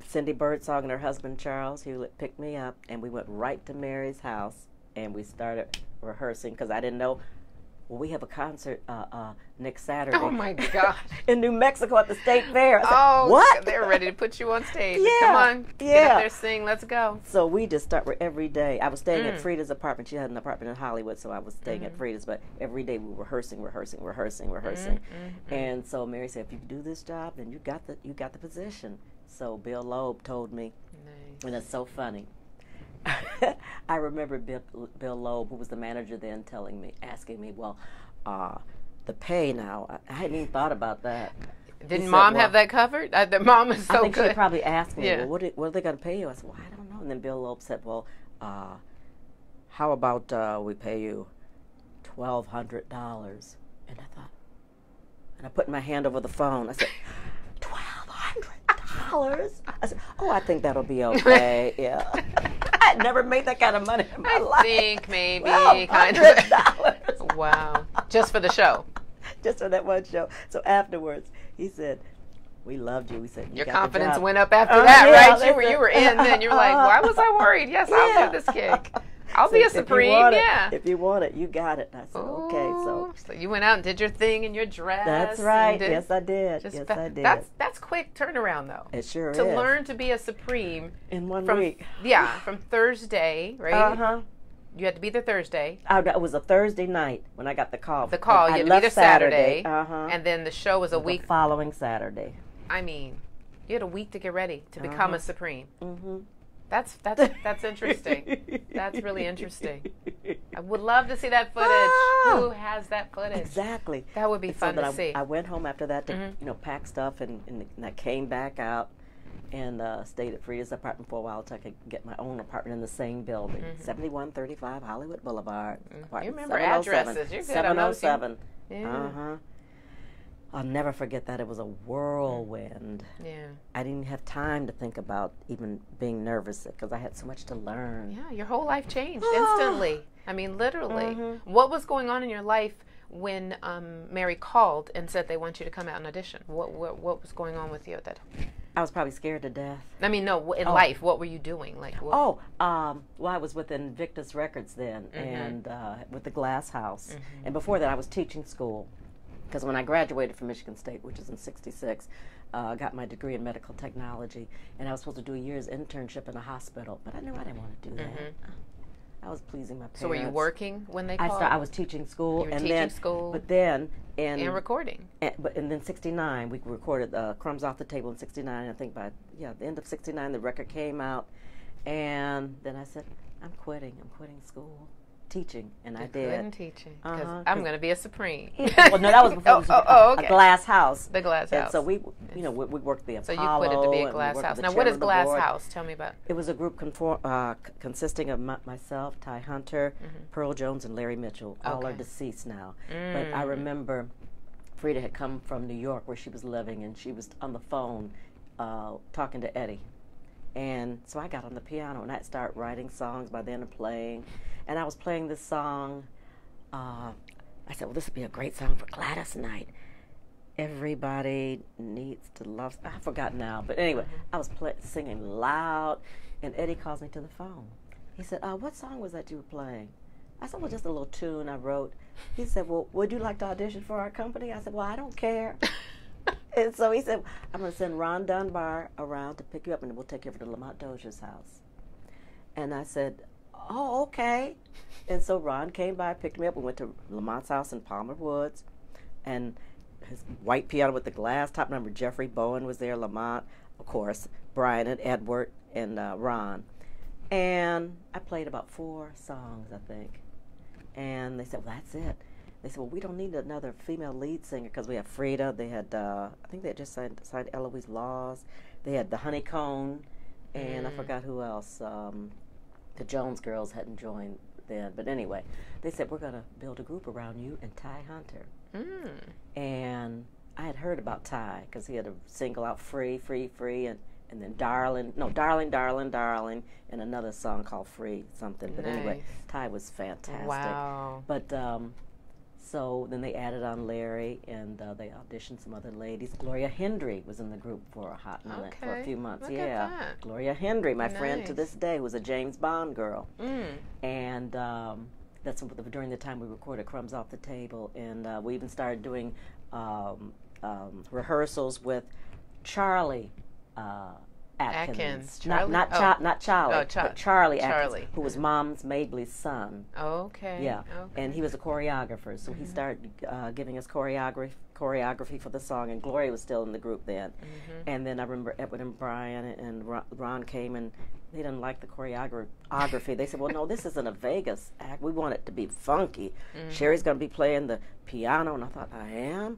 Cindy Birdsong and her husband, Charles Hewlett, picked me up, and we went right to Mary's house, and we started rehearsing because I didn't know. Well, we have a concert next Saturday. Oh, my gosh. In New Mexico at the State Fair. I said, what? They're ready to put you on stage. Yeah. Come on. Get up there, sing. Let's go. So we just start every day. I was staying at Frida's apartment. She had an apartment in Hollywood, so I was staying at Frida's. But every day we were rehearsing. And so Mary said, if you do this job, then you got the position. So Bill Loeb told me, and it's so funny. I remember Bill Loeb, who was the manager then, asking me, well, the pay now, I hadn't even thought about that. Didn't Mom have that covered? The Mom is so good. I think she probably asked me, well, what are they going to pay you? I said, well, I don't know. And then Bill Loeb said, well, how about we pay you $1,200? And I thought, and I put my hand over the phone. I said, $1,200? I said, oh, I think that'll be okay. Yeah. I had never made that kind of money in my life. I think maybe kind of. Wow. Just for the show. Just for that one show. So afterwards, he said, we loved you. We said, your confidence went up after that, right? You were in then. You were like, why was I worried? Yes, I'll do this gig. I'll be a Supreme, If you want it, you got it. And I said, okay. So you went out and did your thing in your dress. That's right. Yes, I did. I did. That's quick turnaround, though. It sure is. To learn to be a Supreme. In 1 week. Yeah, from Thursday, right? Uh-huh. You had to be there Thursday. It was a Thursday night when I got the call. You had to be there Saturday. Uh-huh. And then the show was a week. The following Saturday. I mean, you had a week to get ready to become a Supreme. Mm-hmm. That's interesting. That's really interesting. I would love to see that footage. Who has that footage? Exactly. That would be fun to see. I went home after that to pack stuff, and I came back out and stayed at Frida's apartment for a while until I could get my own apartment in the same building, 7135 Hollywood Boulevard. You remember addresses. You're good on those. 707. Yeah. I'll never forget that. It was a whirlwind. Yeah. I didn't have time to think about even being nervous because I had so much to learn. Yeah, your whole life changed instantly. I mean, literally. What was going on in your life when Mary called and said they want you to come out and audition? What was going on with you at that time? I was probably scared to death. I mean, no, in life, what were you doing? Like, well, I was with Invictus Records then, and with the Glass House. And before that, I was teaching school. Because when I graduated from Michigan State, which is in '66, I got my degree in medical technology, and I was supposed to do a year's internship in a hospital, but I knew I didn't want to do that. I was pleasing my parents. So were you working when they called? I was teaching school. You were teaching school? But then... And recording. And then '69, we recorded Crumbs Off the Table in '69. I think by the end of '69, the record came out. And then I said, I'm quitting school. Teaching, and I did. Quitting teaching, because I'm going to be a Supreme. Well, no, that was before okay. A Glass House. The Glass House. And so we worked the Apollo. So you quit it to be a Glass House. Now, what is Glass House? Tell me about it. It was a group consisting of myself, Ty Hunter, Pearl Jones, and Larry Mitchell. All are deceased now. But I remember Frida had come from New York where she was living, and she was on the phone talking to Eddie. And so I got on the piano, and I'd start writing songs by then and playing. And I was playing this song. I said, well, this would be a great song for Gladys night. Everybody needs to love. I forgot now. But anyway, I was singing loud, and Eddie calls me to the phone. He said, what song was that you were playing? I said, well, just a little tune I wrote. He said, well, would you like to audition for our company? I said, well, I don't care. And so he said, I'm going to send Ron Dunbar around to pick you up, and we'll take you over to Lamont Dozier's house. And I said, oh, okay. And so Ron came by, picked me up. We went to Lamont's house in Palmer Woods, and his white piano with the glass top. Remember, Jeffrey Bowen was there, Lamont, of course, Brian and Edward, and Ron. And I played about 4 songs, I think. And they said, well, that's it. They said, well, we don't need another female lead singer because we have Frida. They had, I think they had just signed Eloise Laws. They had the Honeycomb, and I forgot who else. The Jones girls hadn't joined then. But anyway, they said, we're going to build a group around you and Ty Hunter. And I had heard about Ty because he had a single out, Free, Free, Free, and then Darling, Darling, Darling, and another song called Free something. But anyway, Ty was fantastic. Wow. But So then they added on Larry, and they auditioned some other ladies. Gloria Hendry was in the group for a hot minute, for a few months. Look at that. Gloria Hendry, my friend to this day, was a James Bond girl. And that's during the time we recorded Crumbs Off the Table, and we even started doing rehearsals with Charlie Atkins. Not Charlie, but Charlie Atkins, who was Mom's Mabley's son. Okay. Yeah, and he was a choreographer, so he started giving us choreography for the song, and Gloria was still in the group then. And then I remember Edward and Brian and Ron came, and they didn't like the choreography. They said, well, no, this isn't a Vegas act. We want it to be funky. Sherrie's going to be playing the piano, and I thought, I am?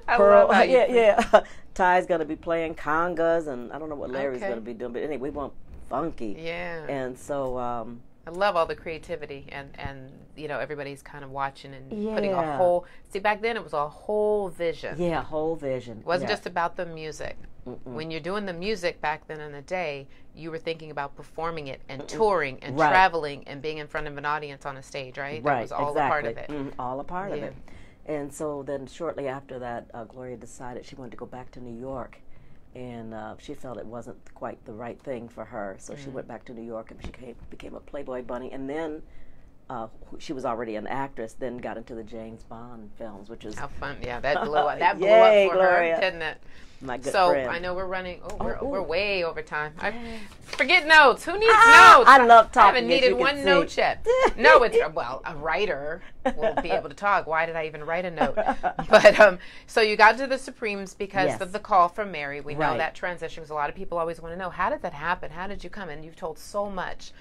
I love how you yeah. Ty's going to be playing congas, and I don't know what Larry's going to be doing, but anyway, we want funky. Yeah. And so I love all the creativity, and you know, everybody's kind of watching and putting a whole, see, back then it was a whole vision. Yeah, whole vision. It wasn't just about the music. When you're doing the music back then in the day, you were thinking about performing it and touring and traveling and being in front of an audience on a stage, right? That was all a part of it. All a part of it. And so then shortly after that, Gloria decided she wanted to go back to New York. And she felt it wasn't quite the right thing for her. So she went back to New York, and she became a Playboy bunny. And then she was already an actress, then got into the James Bond films, which is... How fun. Yeah, that blew up. That blew up for Gloria. her, didn't it? My good so friend. I know we're running. We're way over time. Forget notes. Who needs notes? I love talking. I haven't needed one note yet. No, it's a writer will be able to talk. Why did I even write a note? But so you got to the Supremes because of the call from Mary. We know that transition because a lot of people always want to know, how did that happen? How did you come? And you've told so much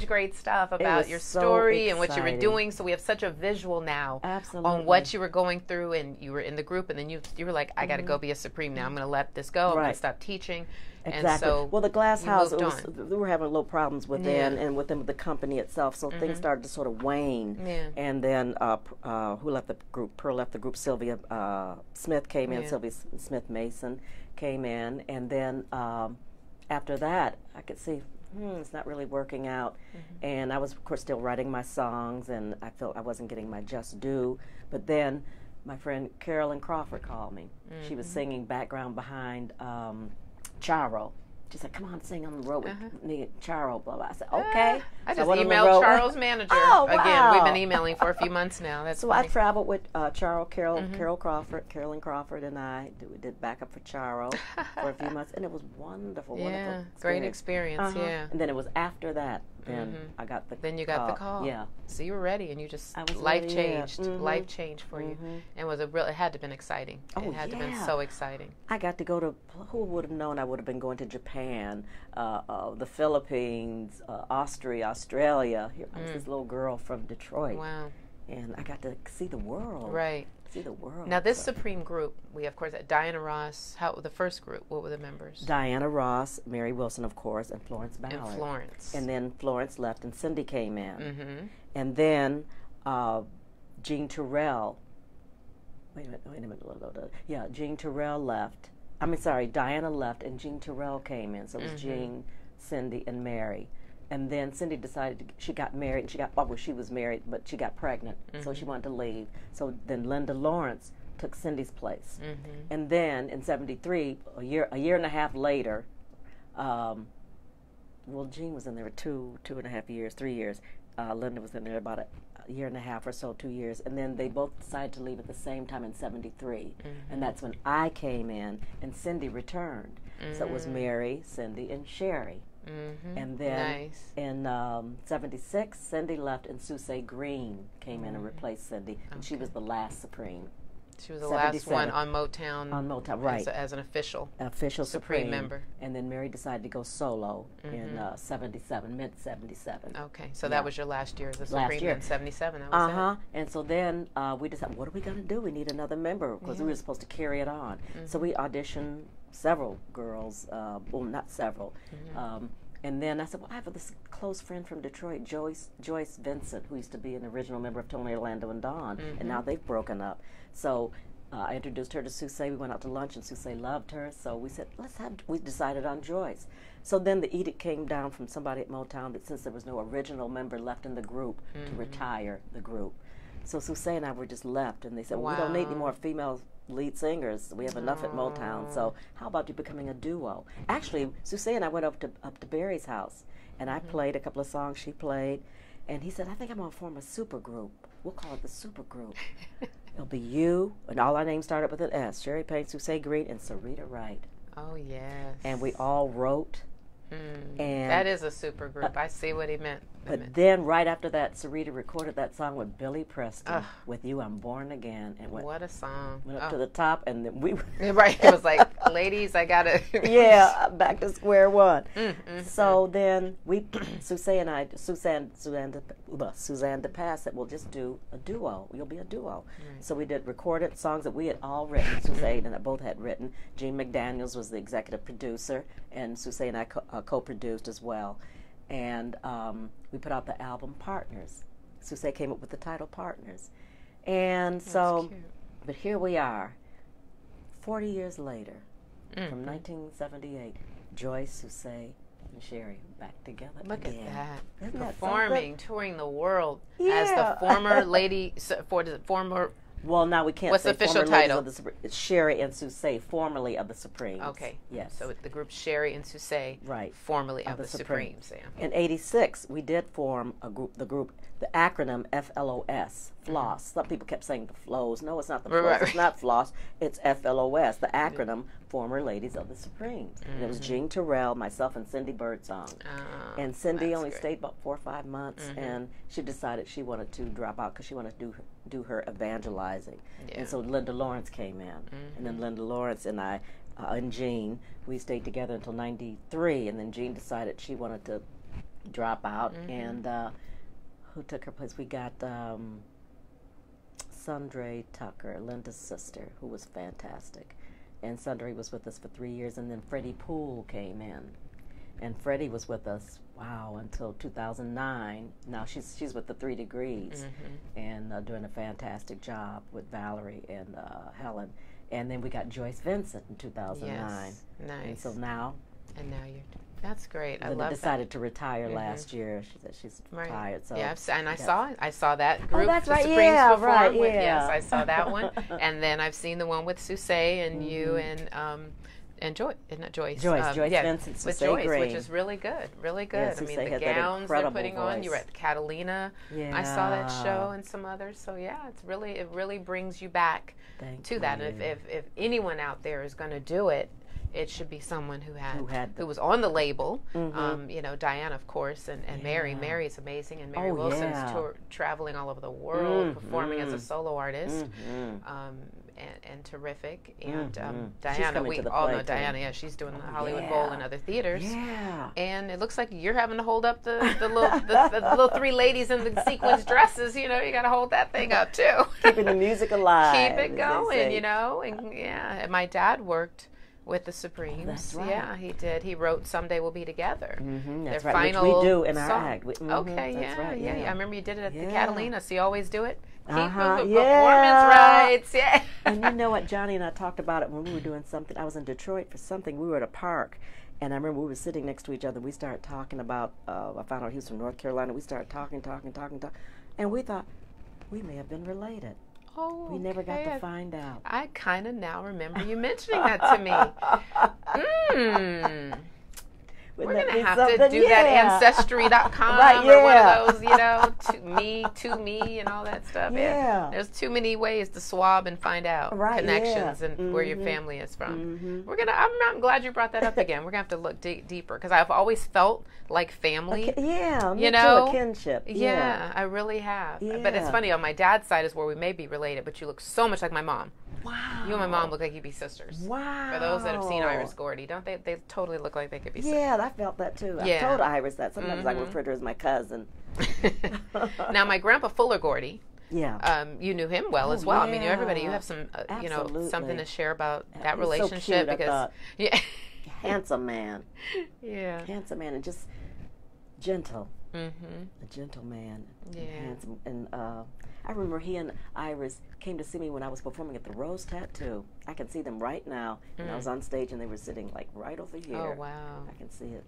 great stuff about your story and what you were doing. So we have such a visual now on what you were going through, and you were in the group, and then you were like, I got to go be a Supreme now. I'm going to let this go. I'm going to stop teaching. Exactly. And so well, the Glass House, we were having little problems within and within the company itself, so things started to sort of wane. And then who left the group? Pearl left the group. Sylvia Smith came in. Sylvia Smith Mason came in, and then after that, I could see it's not really working out. And I was, of course, still writing my songs, and I felt I wasn't getting my just due. But then my friend Carolyn Crawford called me. She was singing background behind Charo. She said, come on, sing on the road with me and Charo, blah, blah. I said, okay. I just emailed Charles' manager. Again, we've been emailing for a few months now. That's so funny. I traveled with Carolyn Crawford, and we did backup for Charo for a few months, and it was wonderful, wonderful experience. Great experience, And then it was after that, then I got the call. Then you got the call. Yeah. So you were ready, and you just, life changed. Life changed for you. And it had to have been exciting. It had to have been so exciting. I got to go to, who would have known I would have been going to Japan, the Philippines, Austria, Australia. Here, I was this little girl from Detroit. Wow. And I got to see the world. Right. See the world. Now, this Supreme group, we, of course, Diana Ross, the first group, what were the members? Diana Ross, Mary Wilson, of course, and Florence Ballard. And Florence. And then Florence left, and Cindy came in. And then Jean Terrell, wait a minute. Yeah, Jean Terrell left. Diana left, and Jean Terrell came in. So it was Jean, Cindy, and Mary. And then Cindy decided she got married, and she was married, but she got pregnant, so she wanted to leave. So then Linda Lawrence took Cindy's place. And then in '73, a year and a half later, Jean was in there 2.5 years, 3 years. Linda was in there about a year and a half or so, 2 years, and then they both decided to leave at the same time in '73, and that's when I came in, and Cindy returned. So it was Mary, Cindy, and Scherrie. And then in '76, Cindy left, and Susie Green came in and replaced Cindy, and she was the last Supreme. She was the last one on Motown. On Motown, right. As an official Supreme member. And then Mary decided to go solo in '77, mid-'77. Okay, so that was your last year as a Supreme in '77, that was it? And so then we decided, what are we going to do? We need another member, because we were supposed to carry it on. So we auditioned several girls, well, not several. And then I said, well, I have this close friend from Detroit, Joyce Vincent, who used to be an original member of Tony, Orlando, and Dawn, and now they've broken up. So I introduced her to Susay. We went out to lunch, and Susay loved her. So we said, we decided on Joyce. So then the edict came down from somebody at Motown that since there was no original member left in the group, to retire the group. So Susay and I were just left, and they said, well, we don't need any more female lead singers. We have enough at Motown. So how about you becoming a duo? Actually, Susay and I went up to Barry's house, and I played a couple of songs. She played, and he said, I think I'm going to form a super group. We'll call it the super group. It'll be you, and all our names started with an S. Scherrie Payne, Susay Green, and Sarita Wright. Oh, yes. And we all wrote. And that is a super group. I see what he meant. But then right after that, Sarita recorded that song with Billy Preston, With You I'm Born Again. And what a song. Went up to the top, and then we... Right, it was like, ladies, I got to... Yeah, back to square one. So then Suzanne DePass said, we'll just do a duo. You'll be a duo. So we did recorded songs that we had all written, Suzanne and I both had written. Gene McDaniels was the executive producer, and Suzanne and I co-produced as well. And we put out the album Partners. Susay came up with the title Partners. And so, but here we are, 40 years later, from 1978, Joyce, Susay, and Scherrie back together Look again. at that. Isn't that performing, touring the world as Yeah. the former lady, former... Well, now we can't What's say the official former ladies title? of the it's Scherrie and Susay, formerly of the Supremes. Okay. Yes. So the group Scherrie and Susay, Right. formerly of the Supremes. Yeah. In '86, we did form a group. The acronym FLOS, FLOS. Some people kept saying the flows. No, it's not the flows. Right. It's not FLOS. It's FLOS. The acronym, Former Ladies of the Supremes. And it was Jean Terrell, myself, and Cindy Birdsong. And Cindy only stayed about 4 or 5 months, and she decided she wanted to drop out because she wanted to do her evangelizing. And so Linda Lawrence came in, and then Linda Lawrence and I and Jean, we stayed together until '93, and then Jean decided she wanted to drop out, and who took her place? We got Sundre Tucker, Linda's sister, who was fantastic. And Sundre was with us for 3 years, and then Freddie Poole came in. And Freddie was with us, until 2009. Now she's with the 3 Degrees and doing a fantastic job with Valerie and Helen. And then we got Joyce Vincent in 2009. Yes. Nice. And so now... And now you're... That's great. I Linda love decided to retire last year. She said she's retired. So yeah, and I saw that group. that's the right. Supremes Yeah, perform right. with, Yeah. Yes, I saw that one, and then I've seen the one with Susay and you and Joyce, not Joyce. Joyce Vincent, with Susay Joyce, Green. which is really good, really good. Yeah, I mean, Susay the had that gowns they're incredible putting on. You were voice. at the Catalina. Yeah. I saw that show and some others. So yeah, it really brings you back to that. And if anyone out there is going to do it, it should be someone who was on the label. You know, Diana, of course, and Mary. Mary's amazing, and Mary Wilson's traveling all over the world, performing as a solo artist, and terrific. And Diana, we all know Diana. Yeah, she's doing the Hollywood Bowl and other theaters. Yeah. And it looks like you're having to hold up the little 3 ladies in the sequins dresses. You know, you got to hold that thing up too. Keeping the music alive. Keep it going. You know, and my dad worked with the Supremes. That's right. Yeah, he did. He wrote "Someday We'll Be Together." That's Their right, final which we do in our song. act. Okay, that's yeah, right, yeah. I remember you did it at the Catalina, so you always do it. Keep the performance yeah. rights, yeah. And you know what, Johnny and I talked about it when we were doing something. I was in Detroit for something. We were at a park, and I remember we were sitting next to each other. We started talking about, I found out he was from North Carolina. We started talking, and we thought we may have been related. Oh, we never got to find out. I kind of now remember you mentioning that to me. We're going to have to do that Ancestry.com or one of those, you know, to me and all that stuff. Yeah. There's too many ways to swab and find out connections and where your family is from. I'm glad you brought that up again. We're going to have to look deeper because I've always felt like family. You know, a kinship. Yeah, I really have. Yeah. But it's funny, on my dad's side is where we may be related, but you look so much like my mom. Wow. You and my mom look like you'd be sisters. Wow. For those that have seen Iris Gordy, don't they? They totally look like they could be sisters. Yeah, I felt that too. I told Iris that. Sometimes I refer to her as my cousin. Now, my grandpa Fuller Gordy, you knew him well as well. Yeah. I mean, everybody, you have some, you know, something to share about that relationship. So cute, because, handsome man. Yeah. Handsome man and just gentle. a gentleman, Yeah. and handsome. And I remember he and Iris came to see me when I was performing at the Rose Tattoo. I can see them right now. And I was on stage and they were sitting like right over here. Oh, wow. I can see it.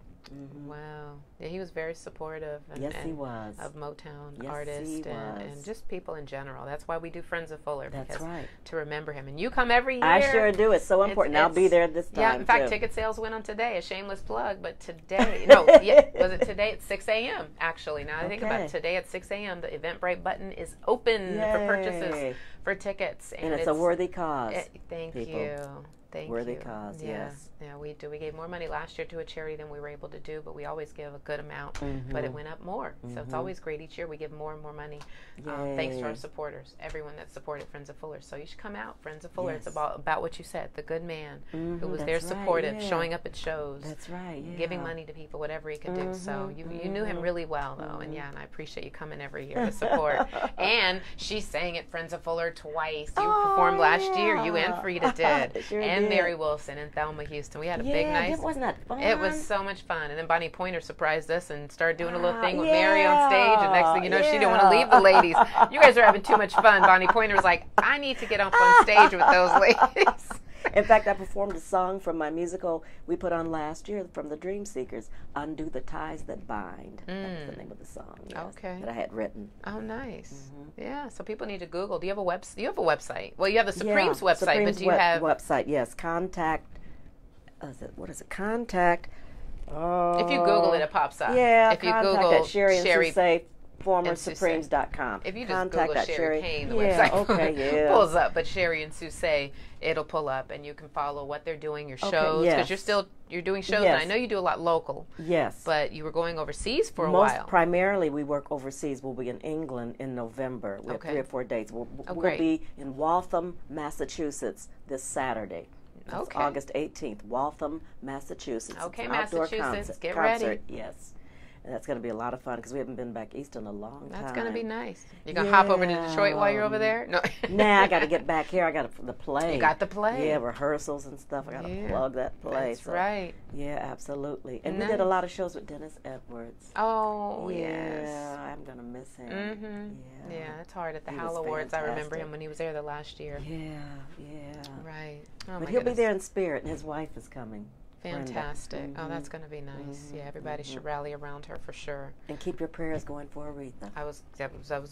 Wow. Yeah, he was very supportive he was. of Motown Yes, artists he and was. just people in general. That's why we do Friends of Fuller. That's because right. To remember him. And you come every year. I sure do. It's so important. I'll be there this time. Yeah, in fact, too. ticket sales went on today. A shameless plug, but today, was it today at 6 a.m. actually? Now I think about it, today at 6 a.m. the Eventbrite button is open for purchases for tickets. And it's a worthy cause. Thank people. you. Thank worthy you. cause, Yeah. yes. Yeah, we do. We gave more money last year to a charity than we were able to do, but we always give a good amount. But it went up more. So it's always great. Each year we give more and more money. Thanks to our supporters, everyone that supported Friends of Fuller. So you should come out, Friends of Fuller. Yes. It's about what you said, the good man who was there supportive, showing up at shows. That's right. Yeah. Giving money to people, whatever he could do. So you knew him really well, though. And and I appreciate you coming every year to support. And she sang at Friends of Fuller twice. You performed last year. You and Frida did. Sure and did. Mary Wilson and Thelma Houston. We had a big night. Wasn't that fun? It was so much fun. And then Bonnie Pointer surprised us and started doing a little thing with Mary on stage. And next thing you know, she didn't want to leave the ladies. You guys are having too much fun. Bonnie Pointer was like, I need to get up on stage with those ladies. In fact, I performed a song from my musical we put on last year from the Dream Seekers, Undo the Ties That Bind. That was the name of the song. Yes, Okay. that I had written. Oh, nice. Yeah, so people need to Google. Do you have a website? You have a website. Well, you have the Supremes website, Supreme's but do you have... website, yes. Contact, what is it? Contact. If you Google it, it pops up. Yeah, if you contact Google at Scherrie Payne, Supreme. formersupremes.com. If you just Contact Google at Scherrie Payne, the yeah, website okay, pulls up. But Scherrie and Susse, it'll pull up, and you can follow what they're doing, your shows, because you're doing shows, and I know you do a lot local. Yes. But you were going overseas for a while. Primarily, we work overseas. We'll be in England in November. We have 3 or 4 dates. We'll be in Waltham, Massachusetts this Saturday. It's August 18th, Waltham, Massachusetts. Okay, it's an outdoor Massachusetts, get concert. ready. Yes. And that's going to be a lot of fun because we haven't been back east in a long time. That's going to be nice. You're going to hop over to Detroit while you're over there? No. Nah, I got to get back here. I got the play. You got the play. Yeah, rehearsals and stuff. I got to plug that play. That's right. Yeah, absolutely. And we did a lot of shows with Dennis Edwards. Oh, yes. yes. I'm going to miss him. Mm-hmm. Yeah, it's hard at the He Hal was Awards. I remember fantastic. him when he was there the last year. Yeah. Right. Oh, But my he'll goodness. be there in spirit, and his wife is coming. Fantastic. Oh, that's going to be nice. Yeah, everybody should rally around her for sure. And keep your prayers going for Aretha. I was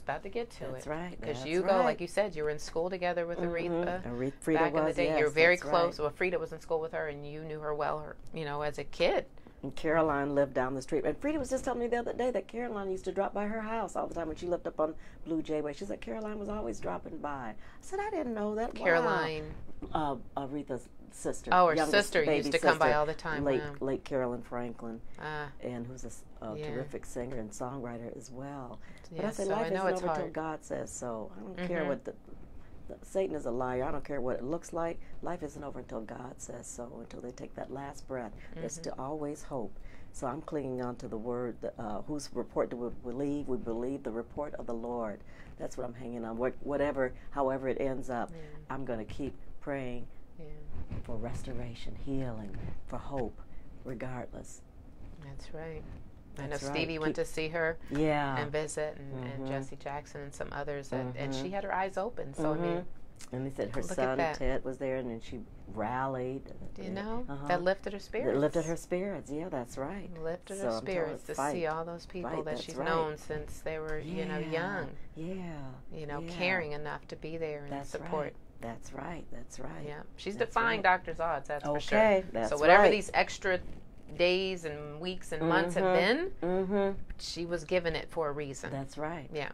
about to get to it. That's right. Because That's you right. go, like you said, you were in school together with Aretha. Frida back in the was, day. yes, you were very that's close. right. Well, Frida was in school with her, and you knew her well, as a kid. And Caroline lived down the street. And Frida was just telling me the other day that Caroline used to drop by her house all the time when she lived up on Blue Jay Way. She said Caroline was always dropping by. I said, I didn't know that. Caroline. Wow. Aretha's sister. Oh, her youngest sister used to come by all the time. Late Carolyn Franklin, and who's a Yeah. terrific singer and songwriter as well. But I Yeah, said, so I life know isn't it's over hard. till God says so. I don't care what Satan is a liar. I don't care what it looks like. Life isn't over until God says so, until they take that last breath. There's still always hope. So I'm clinging on to the word, whose report do we believe? We believe the report of the Lord. That's what I'm hanging on. However it ends up, I'm going to keep praying for restoration, healing, for hope, regardless. That's right. I know That's right. Stevie went to see her and visit, and Mhm. Jesse Jackson and some others, and she had her eyes open. So, I mean, and they said her look at son, that. Ted, was there, and then she rallied. you know, that lifted her spirits. That lifted her spirits. Yeah, that's right. Lifted So her I'm telling her, spirits to fight. see all those people Fight, that that's she's right. known since they were, young. Yeah. Caring enough to be there and That's support. Right. That's right. That's right. Yeah, she's That's defying right. doctor's odds. That's for sure. Okay, that's so whatever right. these extra days and weeks and months have been, she was given it for a reason. That's right. Yeah,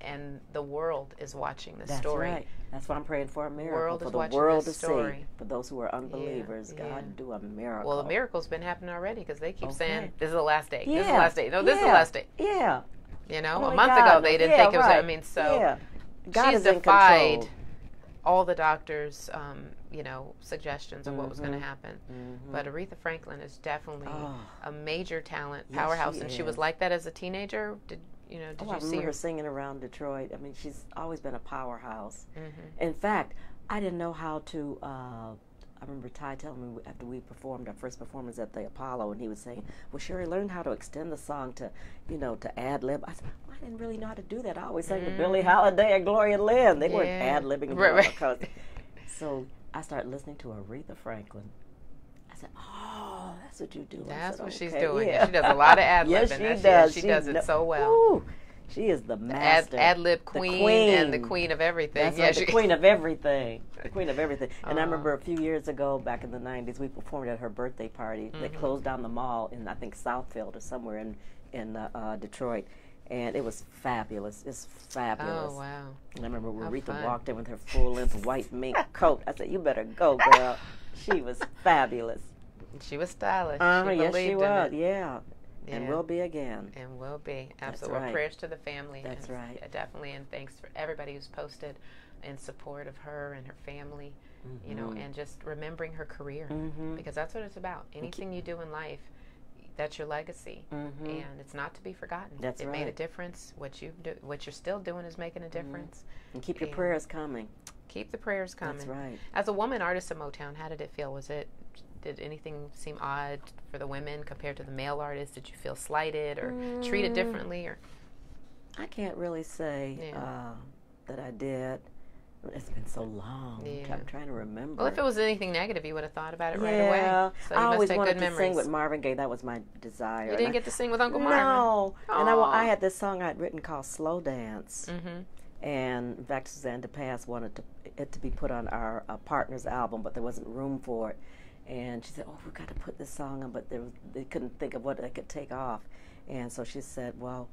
and the world is watching the That's story. right. That's why I'm praying for a miracle World for is the watching world this to story. see. For those who are unbelievers, God do a miracle. Well, the miracle's been happening already because they keep Okay. saying this is the last day. Yeah. This is the last day. No, this is the last day. Yeah. You know, Only a month God ago knows. they didn't Yeah, think it was. right. I mean, so yeah. God she's is in defied control. all the doctors, suggestions of what was going to happen. Mhm. But Aretha Franklin is definitely Oh. a major talent, Yes, powerhouse, she and she was is. like that as a teenager. Did I you remember see her singing around Detroit. I mean, she's always been a powerhouse. Mm-hmm. In fact, I didn't know how to I remember Ty telling me after we performed our first performance at the Apollo, and he was saying, well, Scherrie, learn how to extend the song to, to ad-lib. I said, well, I didn't really know how to do that. I always sang to Billie Holiday and Gloria Lynn. They weren't ad-libbing. Right. So I started listening to Aretha Franklin. I said, oh, that's what you do. That's what okay, she's doing. yeah. She does a lot of ad-libbing. Yes, she does. She does it so well. Ooh, she is the master. Ad-lib queen and the queen of everything. That's the queen of everything. The queen of everything. And I remember a few years ago, back in the 90s, we performed at her birthday party. They closed down the mall in, I think, Southfield or somewhere in Detroit. And it was fabulous. It's fabulous. Oh, wow. And I remember Aretha walked in with her full-length white mink coat. I said, you better go, girl. She was fabulous. She was stylish. Yes, she was. Yeah. And will be again. And will be. Absolutely. That's right. Prayers to the family. That's right. Definitely. And thanks for everybody who's posted in support of her and her family, and just remembering her career. Because that's what it's about. Anything you do in life, that's your legacy. And it's not to be forgotten. That's right. It made a difference. What you're still doing is making a difference. And keep your prayers coming. Keep the prayers coming. That's right. As a woman artist at Motown, how did it feel? Did anything seem odd for the women compared to the male artists? Did you feel slighted or treated differently? Or I can't really say that I did. It's been so long. Yeah. I'm trying to remember. Well, if it was anything negative, you would have thought about it right away. So I always wanted to sing with Marvin Gaye. That was my desire. You didn't get to sing with Uncle Marvin? No. And I had this song I'd written called Slow Dance. And in fact, Suzanne DePass wanted it to be put on our partner's album, but there wasn't room for it. And she said, oh, we've got to put this song on, but they couldn't think of what they could take off. And so she said, well,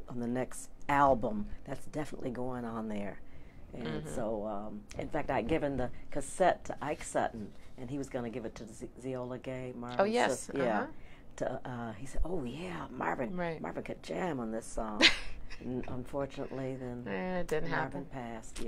on the next album, that's definitely going on there. And so, in fact, I'd given the cassette to Ike Sutton, and he was going to give it to Zeola Gay, Marvin. Oh, yes. Yeah. He said, oh, yeah, Marvin could jam on this song. And unfortunately, then it didn't Marvin happen. passed,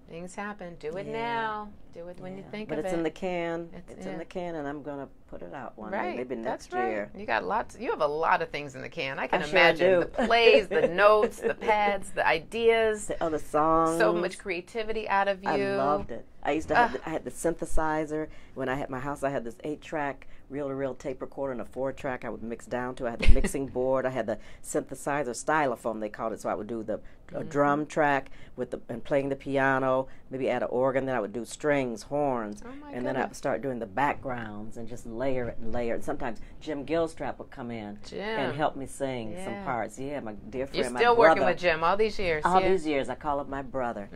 Things happen. Do it now. Do it when you think of it. But it's in the can. It's in the can, and I'm going to put it out one day, maybe next year. You got lots. You have a lot of things in the can. I can imagine the plays, the notes, the pads, the ideas, the other songs. So much creativity out of you. I loved it. I used to have I had the synthesizer. When I had my house, I had this 8-track reel-to-reel tape recorder and a 4-track I would mix down to. I had the mixing board. I had the synthesizer, stylophone they called it, so I would do the drum track and playing the piano, maybe add an organ, then I would do strings, horns, and then I would start doing the backgrounds and just layer it and layer it. And sometimes Jim Gilstrap would come in and help me sing some parts. Yeah, my dear friend, You're still working with Jim all these years. All these years. I call him my brother.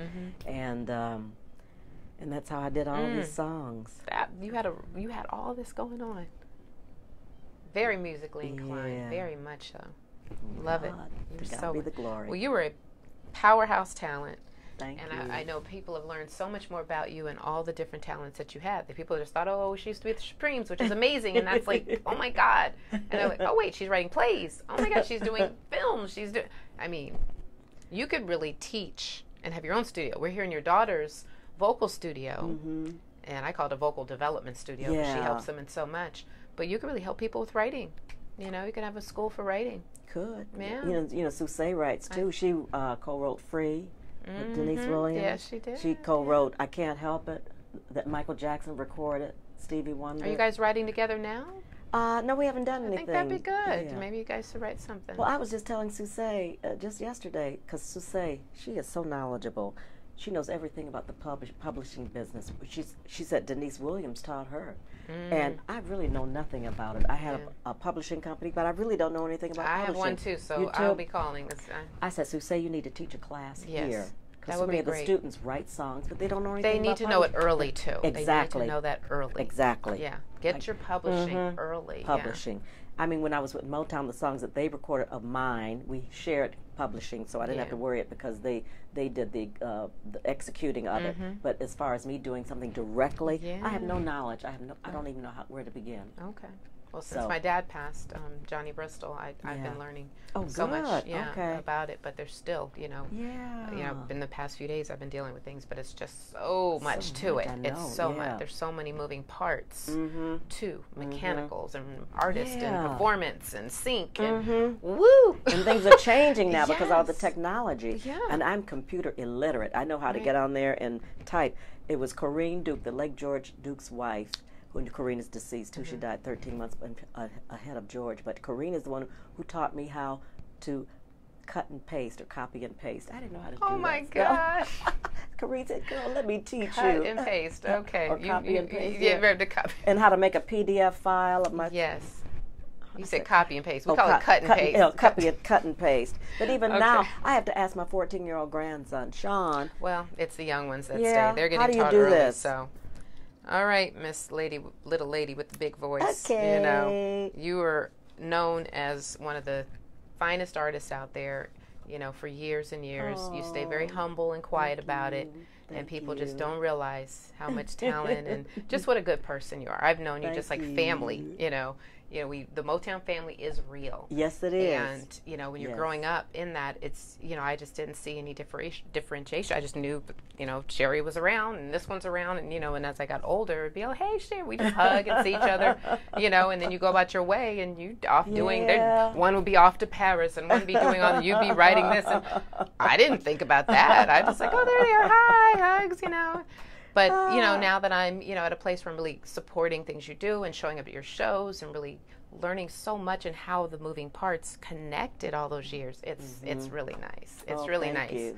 And that's how I did all these songs. You had all this going on. Very musically inclined, very much so. Love it. To be the glory. Well, you were a powerhouse talent. Thank you. And I know people have learned so much more about you and all the different talents that you had. The people just thought, oh, she used to be with the Supremes, which is amazing. And that's like, oh, my God. And they're like, oh, wait, she's writing plays. Oh, my God, she's doing films. You could really teach and have your own studio. We're here in your daughter's vocal studio, and I call it a vocal development studio because she helps them in so much. But you could really help people with writing. You could have a school for writing. Could. Yeah. Suzanne writes too. She co-wrote Free with Denise Williams. Yes, she did. She co-wrote I Can't Help It that Michael Jackson recorded, Stevie Wonder. Are you guys writing together now? No, we haven't done anything. I think that'd be good. Maybe you guys should write something. Well, I was just telling Suzanne just yesterday, because Suzanne, she is so knowledgeable. She knows everything about the publishing business. She said Denise Williams taught her. And I really know nothing about it. I had a publishing company, but I really don't know anything about publishing. I have one too, so I'll be calling. I said, Suzanne, you need to teach a class here. Because so many of the students write songs, but they don't know anything about publishing. They need to know it early, too. Exactly. They need to know that early. Exactly. Yeah. Get your publishing early. Publishing. Yeah. I mean, when I was with Motown, the songs that they recorded of mine, we shared publishing, so I didn't have to worry it because they did the executing of it. But as far as me doing something directly, I have no knowledge. I don't even know where to begin. Okay. Well, since my dad passed, Johnny Bristol, I've been learning much about it. But there's still, in the past few days I've been dealing with things, but it's just so much to it. It's so much. There's so many moving parts too, mechanicals and artists and performance and sync and woo. And things are changing now because of all the technology. Yeah. And I'm computer illiterate. I know how to get on there and type. It was Corinne Duke, the late George Duke's wife. when Karina's deceased too. She died 13 months ahead of George. But Karina is the one who taught me how to cut and paste or copy and paste. I didn't know how to do that. Oh my gosh. Karina said, girl, let me teach you. Cut and paste, okay. Or copy and paste. Yeah, to copy. And how to make a PDF file of my... Yes. You said copy and paste. We call it cut and paste. Cut and paste. But even now, I have to ask my 14-year-old grandson, Sean. Well, it's the young ones that yeah, stay. They're getting how do you taught do early, this? So. All right, Miss Lady, little lady with the big voice. Okay. You know, you are known as one of the finest artists out there, you know, for years and years. Oh, you stay very humble and quiet about it. And people just don't realize how much talent and just what a good person you are. I've known you just like family, you know. You know, the Motown family is real. Yes, it is. And, you know, when you're growing up in that, it's, you know, I just didn't see any differentiation. I just knew, you know, Scherrie was around and this one's around. And, you know, and as I got older, it'd be, oh, hey, Scherrie. We just hug and see each other, you know, and then you go about your way and you off doing, one would be off to Paris and one would be doing all, you'd be writing this. And I didn't think about that. I just like, oh, there they are. Hi, hugs, you know. But, you know, now that I'm, you know, at a place where I'm really supporting things you do and showing up at your shows and really learning so much and how the moving parts connected all those years, it's really nice. It's really nice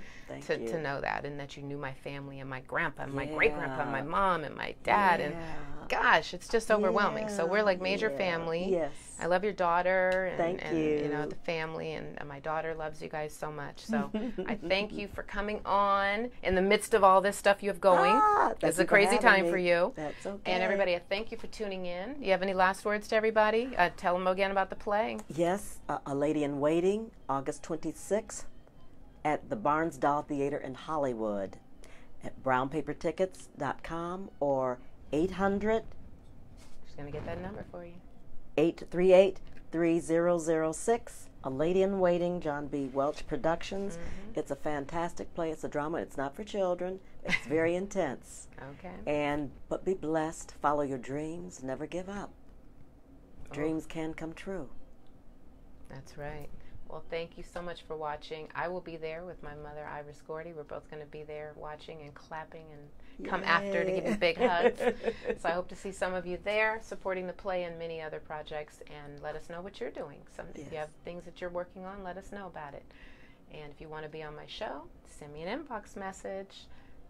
to know that, and that you knew my family and my grandpa and my great-grandpa and my mom and my dad. And gosh, it's just overwhelming. So we're like major family. Yes. I love your daughter and, Thank you. you know, the family, and my daughter loves you guys so much. So I thank you for coming on in the midst of all this stuff you have going. It's a crazy time for you. That's okay. And everybody, I thank you for tuning in. Do you have any last words to everybody? Tell them again about the play. Yes, A Lady in Waiting, August 26th at the Barnsdall Theater in Hollywood at brownpapertickets.com or 800. Just going to get that number for you. 838-3006. A Lady in Waiting, John B. Welch Productions. It's a fantastic play. It's a drama. It's not for children. It's very intense. Okay. But be blessed. Follow your dreams. Never give up. Dreams can come true. That's right. Well, thank you so much for watching. I will be there with my mother, Iris Gordy. We're both going to be there watching and clapping and come after to give you big hugs. So I hope to see some of you there supporting the play and many other projects, and let us know what you're doing. If you have things that you're working on, let us know about it. And if you want to be on my show, send me an inbox message.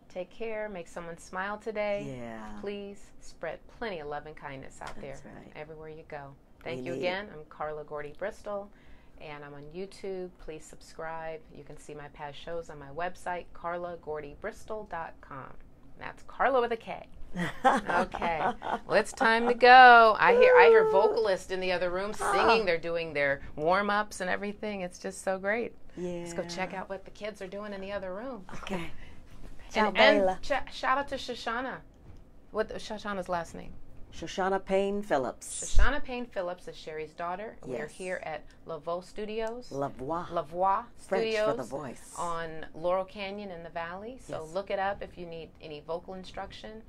Take care. Make someone smile today. Yeah. Please spread plenty of love and kindness out there everywhere you go. Thank you again. I'm Karla Gordy Bristol, and I'm on YouTube. Please subscribe. You can see my past shows on my website, karlagordybristol.com. That's Karla with a K. Okay. Well, it's time to go. I hear vocalists in the other room singing. They're doing their warm-ups and everything. It's just so great. Yeah. Let's go check out what the kids are doing in the other room. Okay. And shout out to Shoshana. What's Shoshana's last name? Shoshana Payne Phillips. Shoshana Payne Phillips is Sherrie's daughter. Yes. We're here at Lavoie Studios. Lavoie Studios. French for the voice. On Laurel Canyon in the Valley. So look it up if you need any vocal instruction,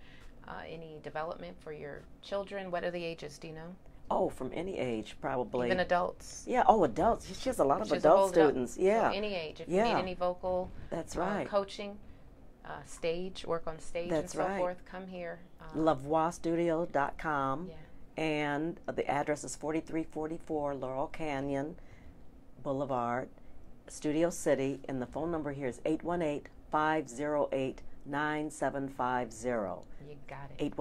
any development for your children. What are the ages, do you know? Oh, from any age, probably. Even adults. Yeah, adults. She has a lot of adult students. Yeah. So any age. If you need any vocal coaching, stage, work on stage and so forth, come here. LavoieStudio.com. And the address is 4344 Laurel Canyon Boulevard, Studio City, and the phone number here is 818-508-9750. You got it.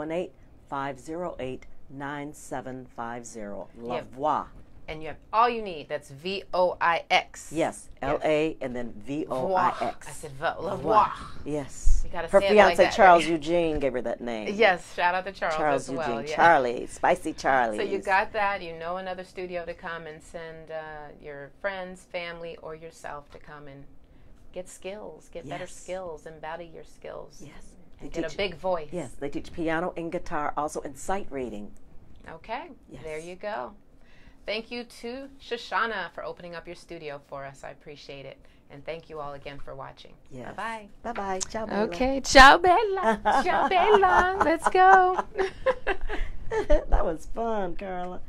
818-508-9750. Lavoie. And you have all you need. That's V-O-I-X. Yes, L-A and then V-O-I-X. I said Lavoie. Yes. You gotta her say fiance it like that. Charles Eugene gave her that name. Yes, shout out to Charles as Eugene. well. Yeah. Charlie, Spicy Charlie. So you got that. You know another studio to come and send your friends, family, or yourself to come and get skills, get better skills, embody your skills. Yes. And get a big voice. Yes, they teach piano and guitar, also in sight reading. Okay, there you go. Thank you to Shoshana for opening up your studio for us. I appreciate it. And thank you all again for watching. Yes. Bye-bye. Bye-bye. Ciao, Bella. Okay, ciao, Bella. Ciao, Bella. Let's go. That was fun, Karla.